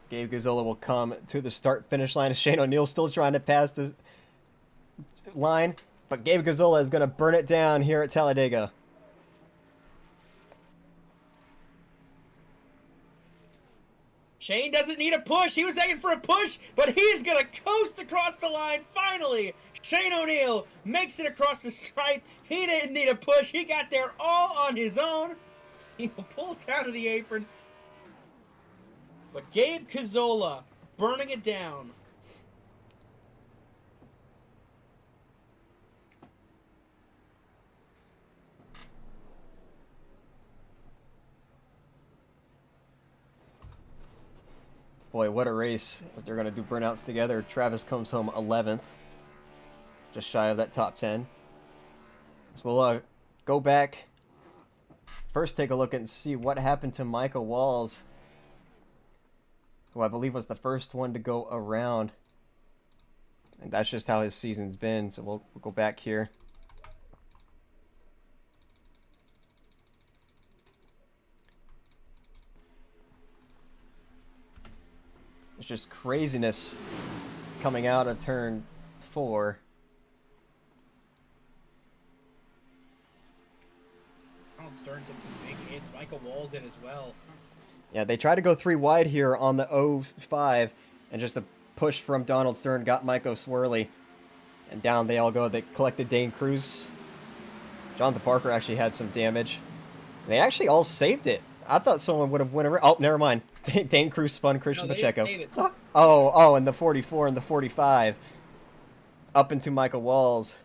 Gabe Cazzola will come to the start-finish line. Shane O'Neill still trying to pass the line, but Gabe Cazzola is going to burn it down here at Talladega. Shane doesn't need a push. He was begging for a push, but he is going to coast across the line. Finally, Shane O'Neill makes it across the stripe. He didn't need a push. He got there all on his own. He will pull down to the apron. But Gabe Cazzola burning it down. Boy, what a race as they're going to do burnouts together. Travis comes home 11th, just shy of that top 10. So we'll go back, first take a look and see what happened to Michael Walls, who I believe was the first one to go around. And that's just how his season's been, so we'll go back here. It's just craziness coming out of turn 4. Donald Stern took some big hits. Michael Walls did as well. Yeah, they tried to go 3 wide here on the 05, and just a push from Donald Stern got Michael Swirly. And down they all go. They collected Dane Cruz. Jonathan Parker actually had some damage. They actually all saved it. I thought someone would have went around. Oh, never mind. Dane Cruz spun Christian Pacheco. Oh, and the 44 and the 45 up into Michael Walls.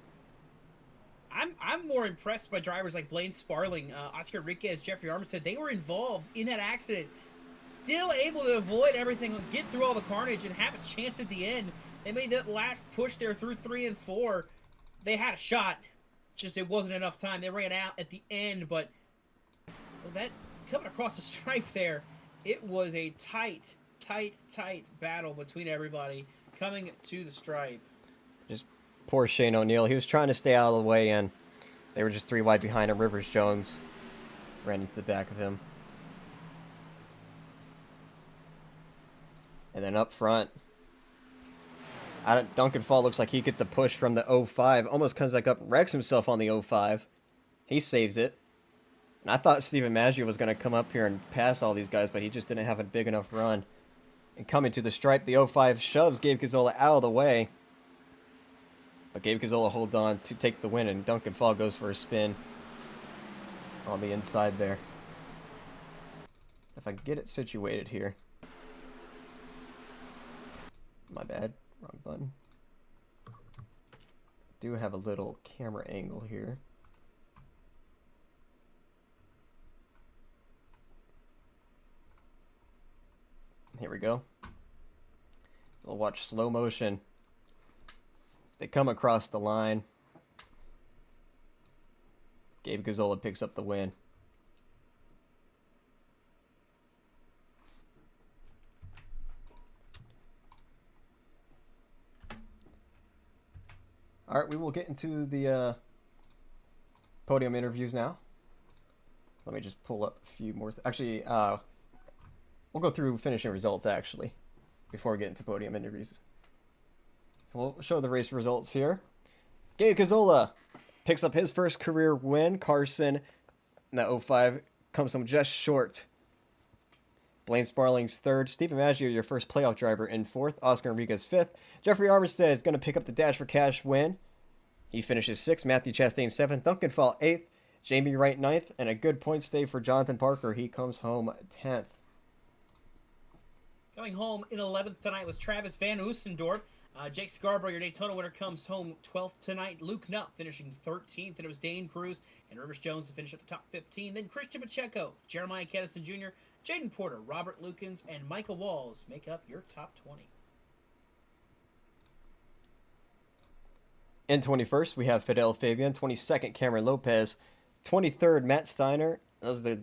I'm more impressed by drivers like Blaine Sparling, Oscar Enriquez, Jeffrey Armistead. They were involved in that accident still able to avoid everything, get through all the carnage, and have a chance at the end. They made that last push there through 3 and 4. They had a shot, just it wasn't enough time. They ran out at the end, but that coming across the stripe there, it was a tight battle between everybody coming to the stripe. Just poor Shane O'Neill. He was trying to stay out of the way, and they were just 3 wide behind him. Rivers Jones ran into the back of him. And then up front, Duncan Fall looks like he gets a push from the 05. Almost comes back up, wrecks himself on the 05. He saves it. And I thought Steven Maggio was going to come up here and pass all these guys, but he just didn't have a big enough run. And coming to the stripe, the 05 shoves Gabe Cazzola out of the way. But Gabe Cazzola holds on to take the win, and Duncan Fall goes for a spin on the inside there. If I can get it situated here. My bad. Wrong button. Do have a little camera angle here. Here we go. We'll watch slow motion. They come across the line. Gabe Cazzola picks up the win. All right, we will get into the podium interviews now. Let me just pull up a few more. Actually, we'll go through finishing results, actually, before we get into podium interviews. So we'll show the race results here. Gabe Cazzola picks up his first career win. Carson, in that 05, comes home just short. Blaine Sparling's third. Stephen Maggio, your first playoff driver, in fourth. Oscar Enriquez fifth. Jeffrey Armistead is going to pick up the Dash for Cash win. He finishes sixth. Matthew Chastain seventh. Duncan Fall eighth. Jamie Wright ninth. And a good point stay for Jonathan Parker. He comes home 10th. Coming home in 11th tonight was Travis Van Oostendorp. Jake Scarborough, your Daytona winner, comes home 12th tonight. Luke Nupp finishing 13th. And it was Dane Cruz and Rivers Jones to finish at the top 15. Then Christian Pacheco, Jeremiah Keddison Jr., Jaden Porter, Robert Lukens, and Michael Walls make up your top 20. In 21st, we have Fidel Fabian. 22nd, Cameron Lopez. 23rd, Matt Steiner. Those are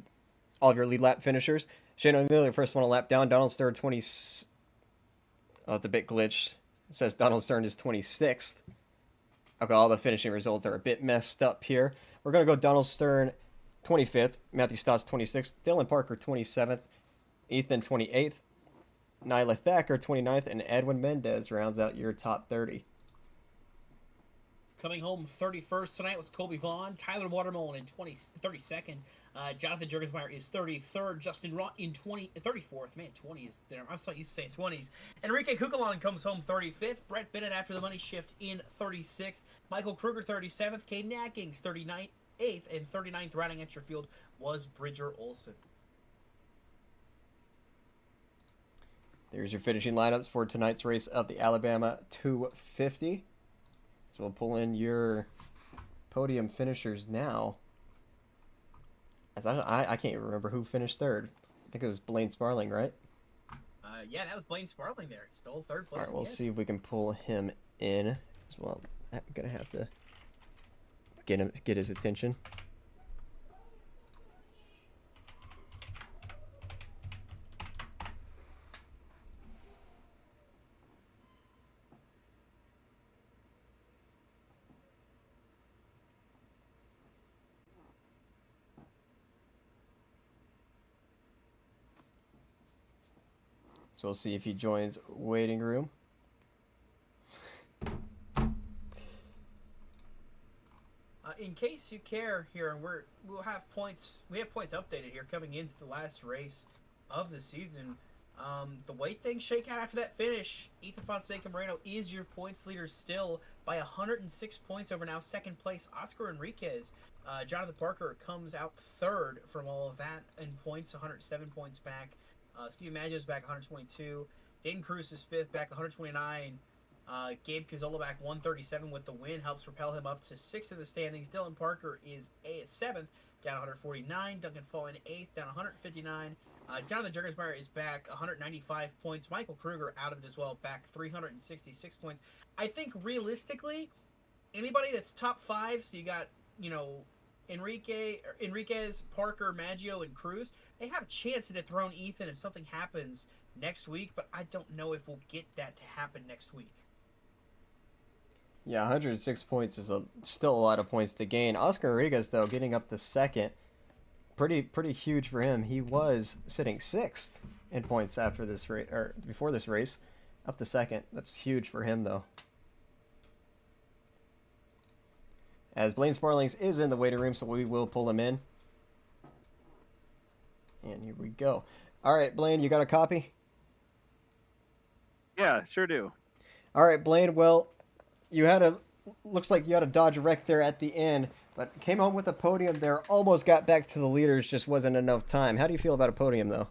all of your lead lap finishers. Shane O'Neill, your first one a lap down. Donald Stern, 20... Oh, it's a bit glitched. It says Donald Stern is 26th. Okay, all the finishing results are a bit messed up here. We're going to go Donald Stern 25th, Matthew Stotts 26th, Dylan Parker 27th, Ethan 28th, Nyla Thacker 29th, and Edwin Mendez rounds out your top 30. Coming home 31st tonight was Colby Vaughn, Tyler Watermolen in 32nd, Jonathan Jurgensmeyer is 33rd, Justin Rott in 34th. Man, 20 is there. I'm so used to saying 20s. Enrique Cucalon comes home 35th, Brett Bennett after the money shift in 36th, Michael Kruger 37th, Kay Nackings 39th, 8th, and 39th rounding at your field was Bridger Olson. There's your finishing lineups for tonight's race of the Alabama 250. So we'll pull in your podium finishers now. As I can't even remember who finished third. I think it was Blaine Sparling, right? Yeah, that was Blaine Sparling there. Stole third place. All right, we'll see if we can pull him in as well. I'm gonna have to get his attention. So we'll see if he joins waiting room. In case you care, here we'll have points. We have points updated here coming into the last race of the season. The way things shake out after that finish, Ethan Fonseca Moreno is your points leader still by 106 points over now second place Oscar Enriquez. Jonathan Parker comes out third from all of that in points, 107 points back. Steven Maggio's back 122. Dayton Cruz is fifth, back 129. Gabe Cazzola back 137 with the win, helps propel him up to sixth in the standings. Dylan Parker is seventh, down 149. Duncan Fall in 8th, down 159. Jonathan Jurgensmeyer is back 195 points. Michael Kruger out of it as well, back 366 points. I think realistically, anybody that's top 5, so you got, Enriquez, Parker, Maggio, and Cruz, they have a chance to dethrone Ethan if something happens next week, but I don't know if we'll get that to happen next week. Yeah, 106 points is still a lot of points to gain. Oscar Enriquez, though, getting up to second, pretty huge for him. He was sitting 6th in points after this race, or before this race, up to second. That's huge for him, though. As Blaine Sparlings is in the waiting room, so we will pull him in. And here we go. All right, Blaine, you got a copy? Yeah, sure do. All right, Blaine. Well, looks like you had a dodge wreck there at the end, but came home with a podium there. Almost got back to the leaders, just wasn't enough time. How do you feel about a podium, though?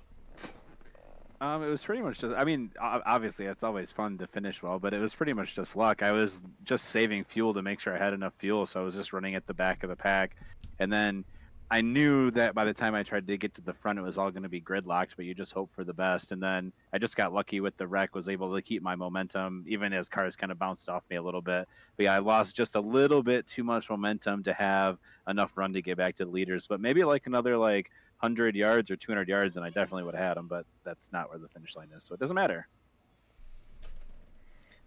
It was pretty much just, I mean, obviously it's always fun to finish well, but it was pretty much just luck. I was just saving fuel to make sure I had enough fuel, so I was just running at the back of the pack. And then I knew that by the time I tried to get to the front, it was all going to be gridlocked, but you just hope for the best. And then I just got lucky with the wreck, was able to keep my momentum, even as cars kind of bounced off me a little bit. But yeah, I lost just a little bit too much momentum to have enough run to get back to the leaders. But maybe like another 100 yards or 200 yards, and I definitely would have had them, but that's not where the finish line is, so it doesn't matter.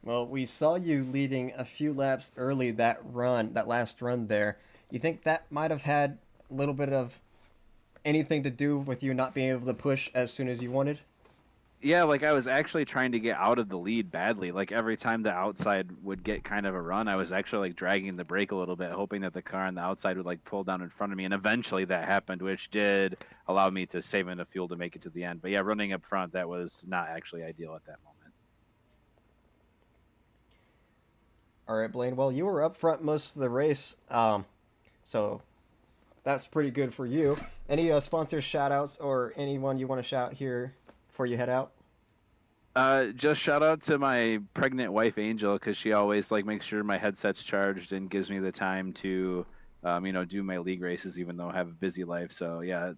Well, we saw you leading a few laps early that last run there. You think that might have had a little bit of anything to do with you not being able to push as soon as you wanted? Yeah, I was actually trying to get out of the lead badly. Every time the outside would get kind of a run, I was actually dragging the brake a little bit, hoping that the car on the outside would pull down in front of me. And eventually that happened, which did allow me to save enough fuel to make it to the end. But yeah, running up front, that was not actually ideal at that moment. All right, Blaine. Well, you were up front most of the race, so that's pretty good for you. Any sponsor shout-outs or anyone you want to shout out here before you head out? Just shout out to my pregnant wife Angel, because she always makes sure my headset's charged and gives me the time to do my league races, even though I have a busy life. So yeah,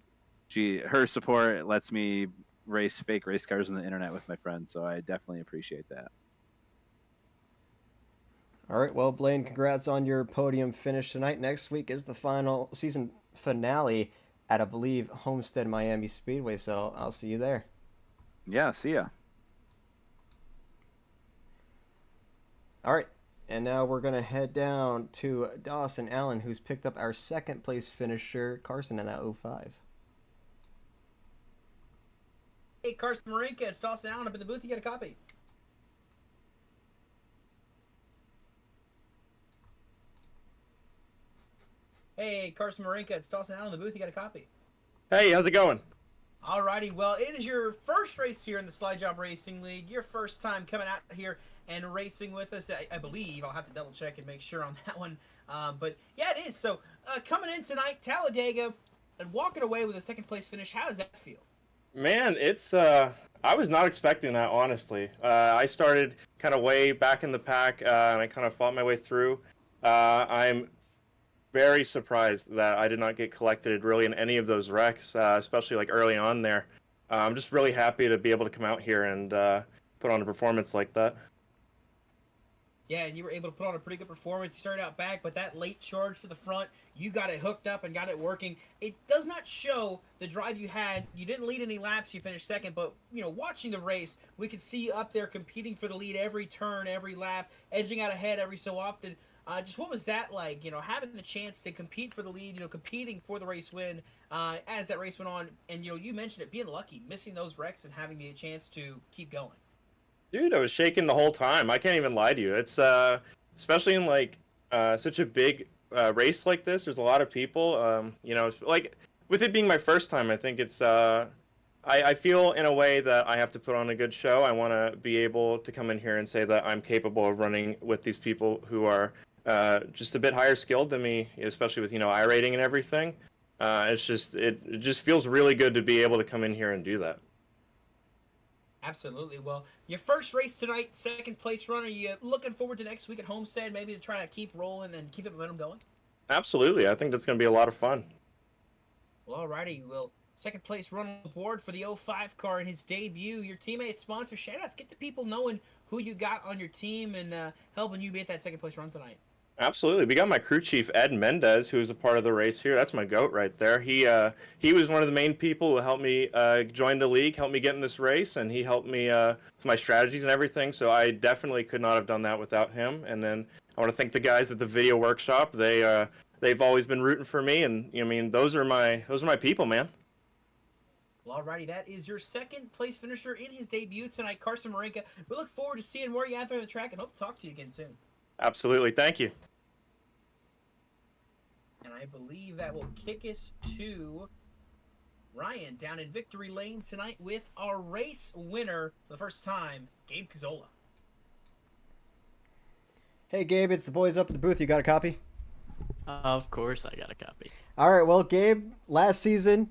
her support lets me race fake race cars on the internet with my friends, so I definitely appreciate that. All right, well, Blaine, congrats on your podium finish tonight. Next week is the final season finale at, I believe, Homestead Miami Speedway, so I'll see you there. Yeah, see ya. All right, and now we're going to head down to Dawson Allen, who's picked up our second place finisher, Carson, in that 05. Hey, Carson Marinka, it's Dawson Allen up in the booth. You got a copy. Hey, Carson Marinka, it's Dawson Allen in the booth. You got a copy. Hey, how's it going? Alrighty, well, it is your first race here in the Slide Job Racing League. Your first time coming out here and racing with us, I believe. I'll have to double check and make sure on that one. But yeah, it is. So coming in tonight, Talladega, and walking away with a second place finish. How does that feel? Man, it's I was not expecting that, honestly. I started kind of way back in the pack, and I kind of fought my way through. I'm very surprised that I did not get collected really in any of those wrecks, especially early on there. I'm just really happy to be able to come out here and put on a performance like that. Yeah, and you were able to put on a pretty good performance. You started out back, but that late charge to the front, you got it hooked up and got it working. It does not show the drive you had. You didn't lead any laps. You finished second, but watching the race, we could see you up there competing for the lead every turn, every lap, edging out ahead every so often. Just what was that like? Having the chance to compete for the lead, competing for the race win as that race went on, and you mentioned it, being lucky, missing those wrecks and having the chance to keep going. Dude, I was shaking the whole time. I can't even lie to you. It's especially in such a big race like this. There's a lot of people. With it being my first time, I think it's. I feel in a way that I have to put on a good show. I want to be able to come in here and say that I'm capable of running with these people who are just a bit higher skilled than me, especially with iRating and everything. It just feels really good to be able to come in here and do that. Absolutely. Well, your first race tonight, second place runner. You looking forward to next week at Homestead, maybe to try to keep rolling and keep the momentum going? Absolutely. I think that's going to be a lot of fun. Well, alrighty. Well, second place run on the board for the '05 car in his debut. Your teammate sponsor shoutouts. Get the people knowing who you got on your team and helping you get that second place run tonight. Absolutely. We got my crew chief Ed Mendez, who was a part of the race here. That's my goat right there. He was one of the main people who helped me join the league, helped me get in this race, and he helped me with my strategies and everything. So I definitely could not have done that without him. And then I want to thank the guys at the video workshop. They've always been rooting for me, and I mean those are my people, man. Well, alrighty, that is your second place finisher in his debut tonight, Carson Marinka. We look forward to seeing more you out there on the track and hope to talk to you again soon. Absolutely. Thank you. And I believe that will kick us to Ryan down in victory lane tonight with our race winner for the first time, Gabe Cazzola. Hey, Gabe, it's the boys up at the booth. You got a copy? Of course, I got a copy. All right, well, Gabe, last season,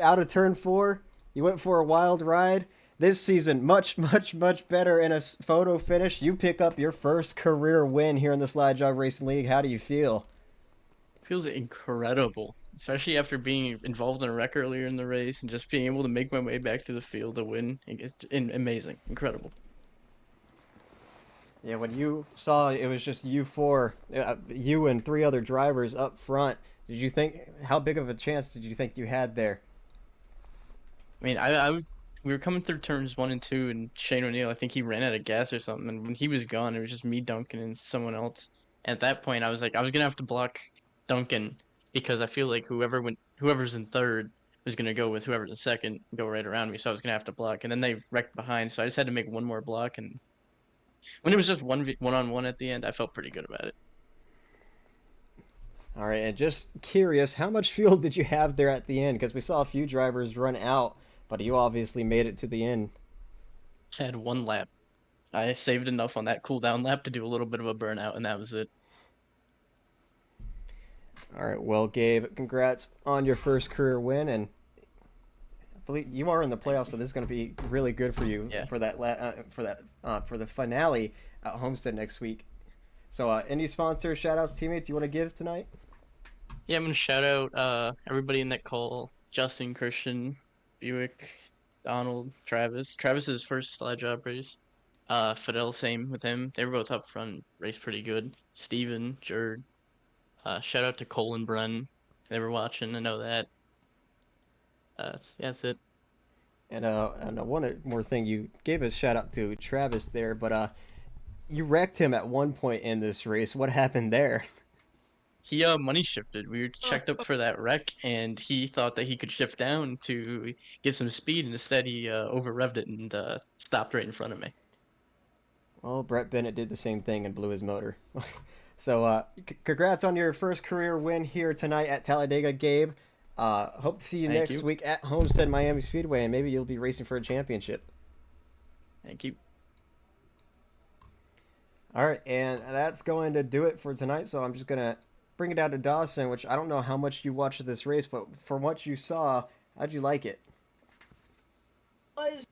out of turn 4, you went for a wild ride. This season, much, much, much better in a photo finish. You pick up your first career win here in the Slide Job Racing League. How do you feel? Feels incredible, especially after being involved in a wreck earlier in the race and just being able to make my way back to the field to win. It's amazing, incredible. Yeah, when you saw it was just you four, you and 3 other drivers up front, did you think, how big of a chance did you think you had there? I mean, we were coming through turns 1 and 2, and Shane O'Neill, I think he ran out of gas or something, and when he was gone, it was just me, Duncan, and someone else. At that point, I was like, I was gonna have to block Duncan because I feel like whoever's in third was gonna go with whoever's in second, and go right around me, so I was gonna have to block, and then they wrecked behind, so I just had to make one more block, and when it was just one-on-one at the end, I felt pretty good about it. All right, and just curious, how much fuel did you have there at the end? Because we saw a few drivers run out, but you obviously made it to the end. I had 1 lap. I saved enough on that cooldown lap to do a little bit of a burnout, and that was it. All right, well, Gabe, congrats on your first career win, and I believe you are in the playoffs, so this is going to be really good for you for the finale at Homestead next week. So, any sponsors, shout-outs, teammates you want to give tonight? Yeah, I'm gonna shout out everybody in that call: Justin, Christian, Buick, Donald, Travis. Travis's first slide job race. Fidel, same with him. They were both up front, raced pretty good. Steven, Jerd. Shout out to Cole and Brun. They were watching, I know that. That's it. And one more thing, you gave a shout-out to Travis there, but you wrecked him at one point in this race. What happened there? He money shifted. We were checked up for that wreck, and he thought that he could shift down to get some speed, and instead he over revved it and stopped right in front of me. Well, Brett Bennett did the same thing and blew his motor. So, congrats on your first career win here tonight at Talladega, Gabe. Hope to see you Thank next you. week at Homestead Miami Speedway, and maybe you'll be racing for a championship. Thank you. All right, and that's going to do it for tonight. So I'm just going to bring it down to Dawson, which I don't know how much you watched this race, but from what you saw, how'd you like it? Was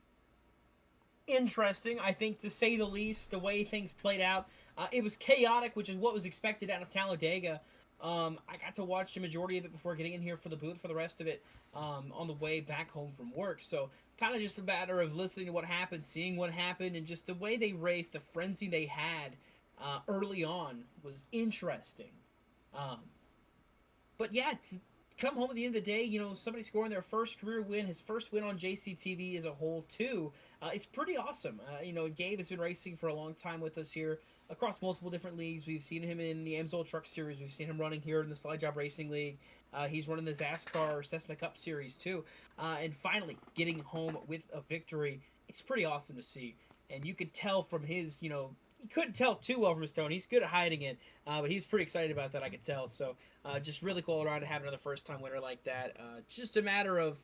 interesting, I think, to say the least, the way things played out. It was chaotic, which is what was expected out of Talladega. I got to watch the majority of it before getting in here for the booth for the rest of it on the way back home from work. So kind of just a matter of listening to what happened, seeing what happened, and just the way they raced, the frenzy they had early on was interesting. But yeah, to come home at the end of the day, you know, somebody scoring their first career win, his first win on JCTV as a whole too, it's pretty awesome. You know, Gabe has been racing for a long time with us here across multiple different leagues. We've seen him in the Amsoil Truck Series. We've seen him running here in the Slide Job Racing League. He's running the ZASCAR Cessna Cup Series too. And finally, getting home with a victory. It's pretty awesome to see. And you could tell from his, you know, you couldn't tell too well from his tone. He's good at hiding it, but he's pretty excited about that, I could tell. So just really cool all around to have another first-time winner like that. Just a matter of...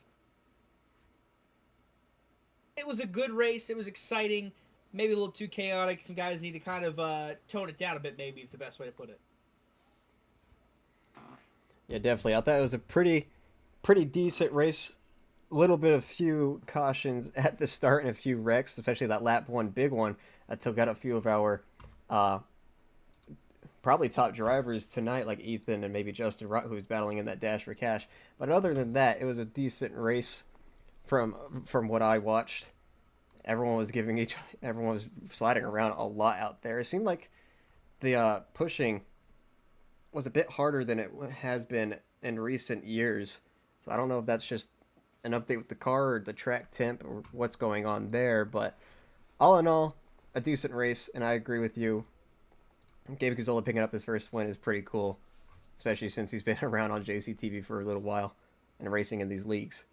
It was a good race. It was exciting. Maybe a little too chaotic. Some guys need to kind of tone it down a bit, maybe is the best way to put it. Yeah, definitely. I thought it was a pretty decent race. A little bit of few cautions at the start and a few wrecks, especially that lap one big one that took out a few of our probably top drivers tonight, like Ethan and maybe Justin Rutt, who's battling in that dash for cash. But other than that, it was a decent race from what I watched. Everyone was sliding around a lot out there. It seemed like the pushing was a bit harder than it has been in recent years. So I don't know if that's just an update with the car or the track temp or what's going on there. But all in all, a decent race, and I agree with you. Gabe Gazzola picking up his first win is pretty cool, especially since he's been around on JCTV for a little while and racing in these leagues.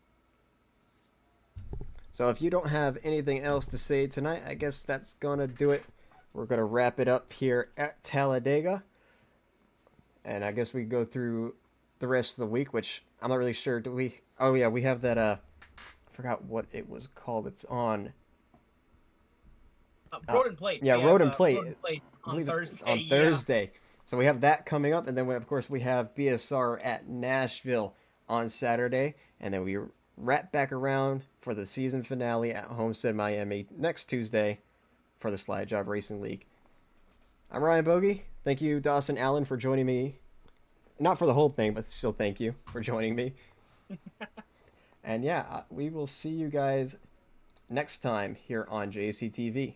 So if you don't have anything else to say tonight, I guess that's going to do it. We're going to wrap it up here at Talladega. And I guess we go through the rest of the week, which I'm not really sure. Do we? Oh, yeah, we have that, I forgot what it was called. It's on... Road and Plate. Yeah, We Road have, and Plate. Road and Plate I on believe it's Thursday. on Thursday. So we have that coming up, and then of course we have BSR at Nashville on Saturday, and then we wrap back around for the season finale at Homestead, Miami next Tuesday for the Slide Job Racing League. I'm Ryan Bogey. Thank you, Dawson Allen, for joining me. Not for the whole thing, but still thank you for joining me. And yeah, we will see you guys next time here on JCTV.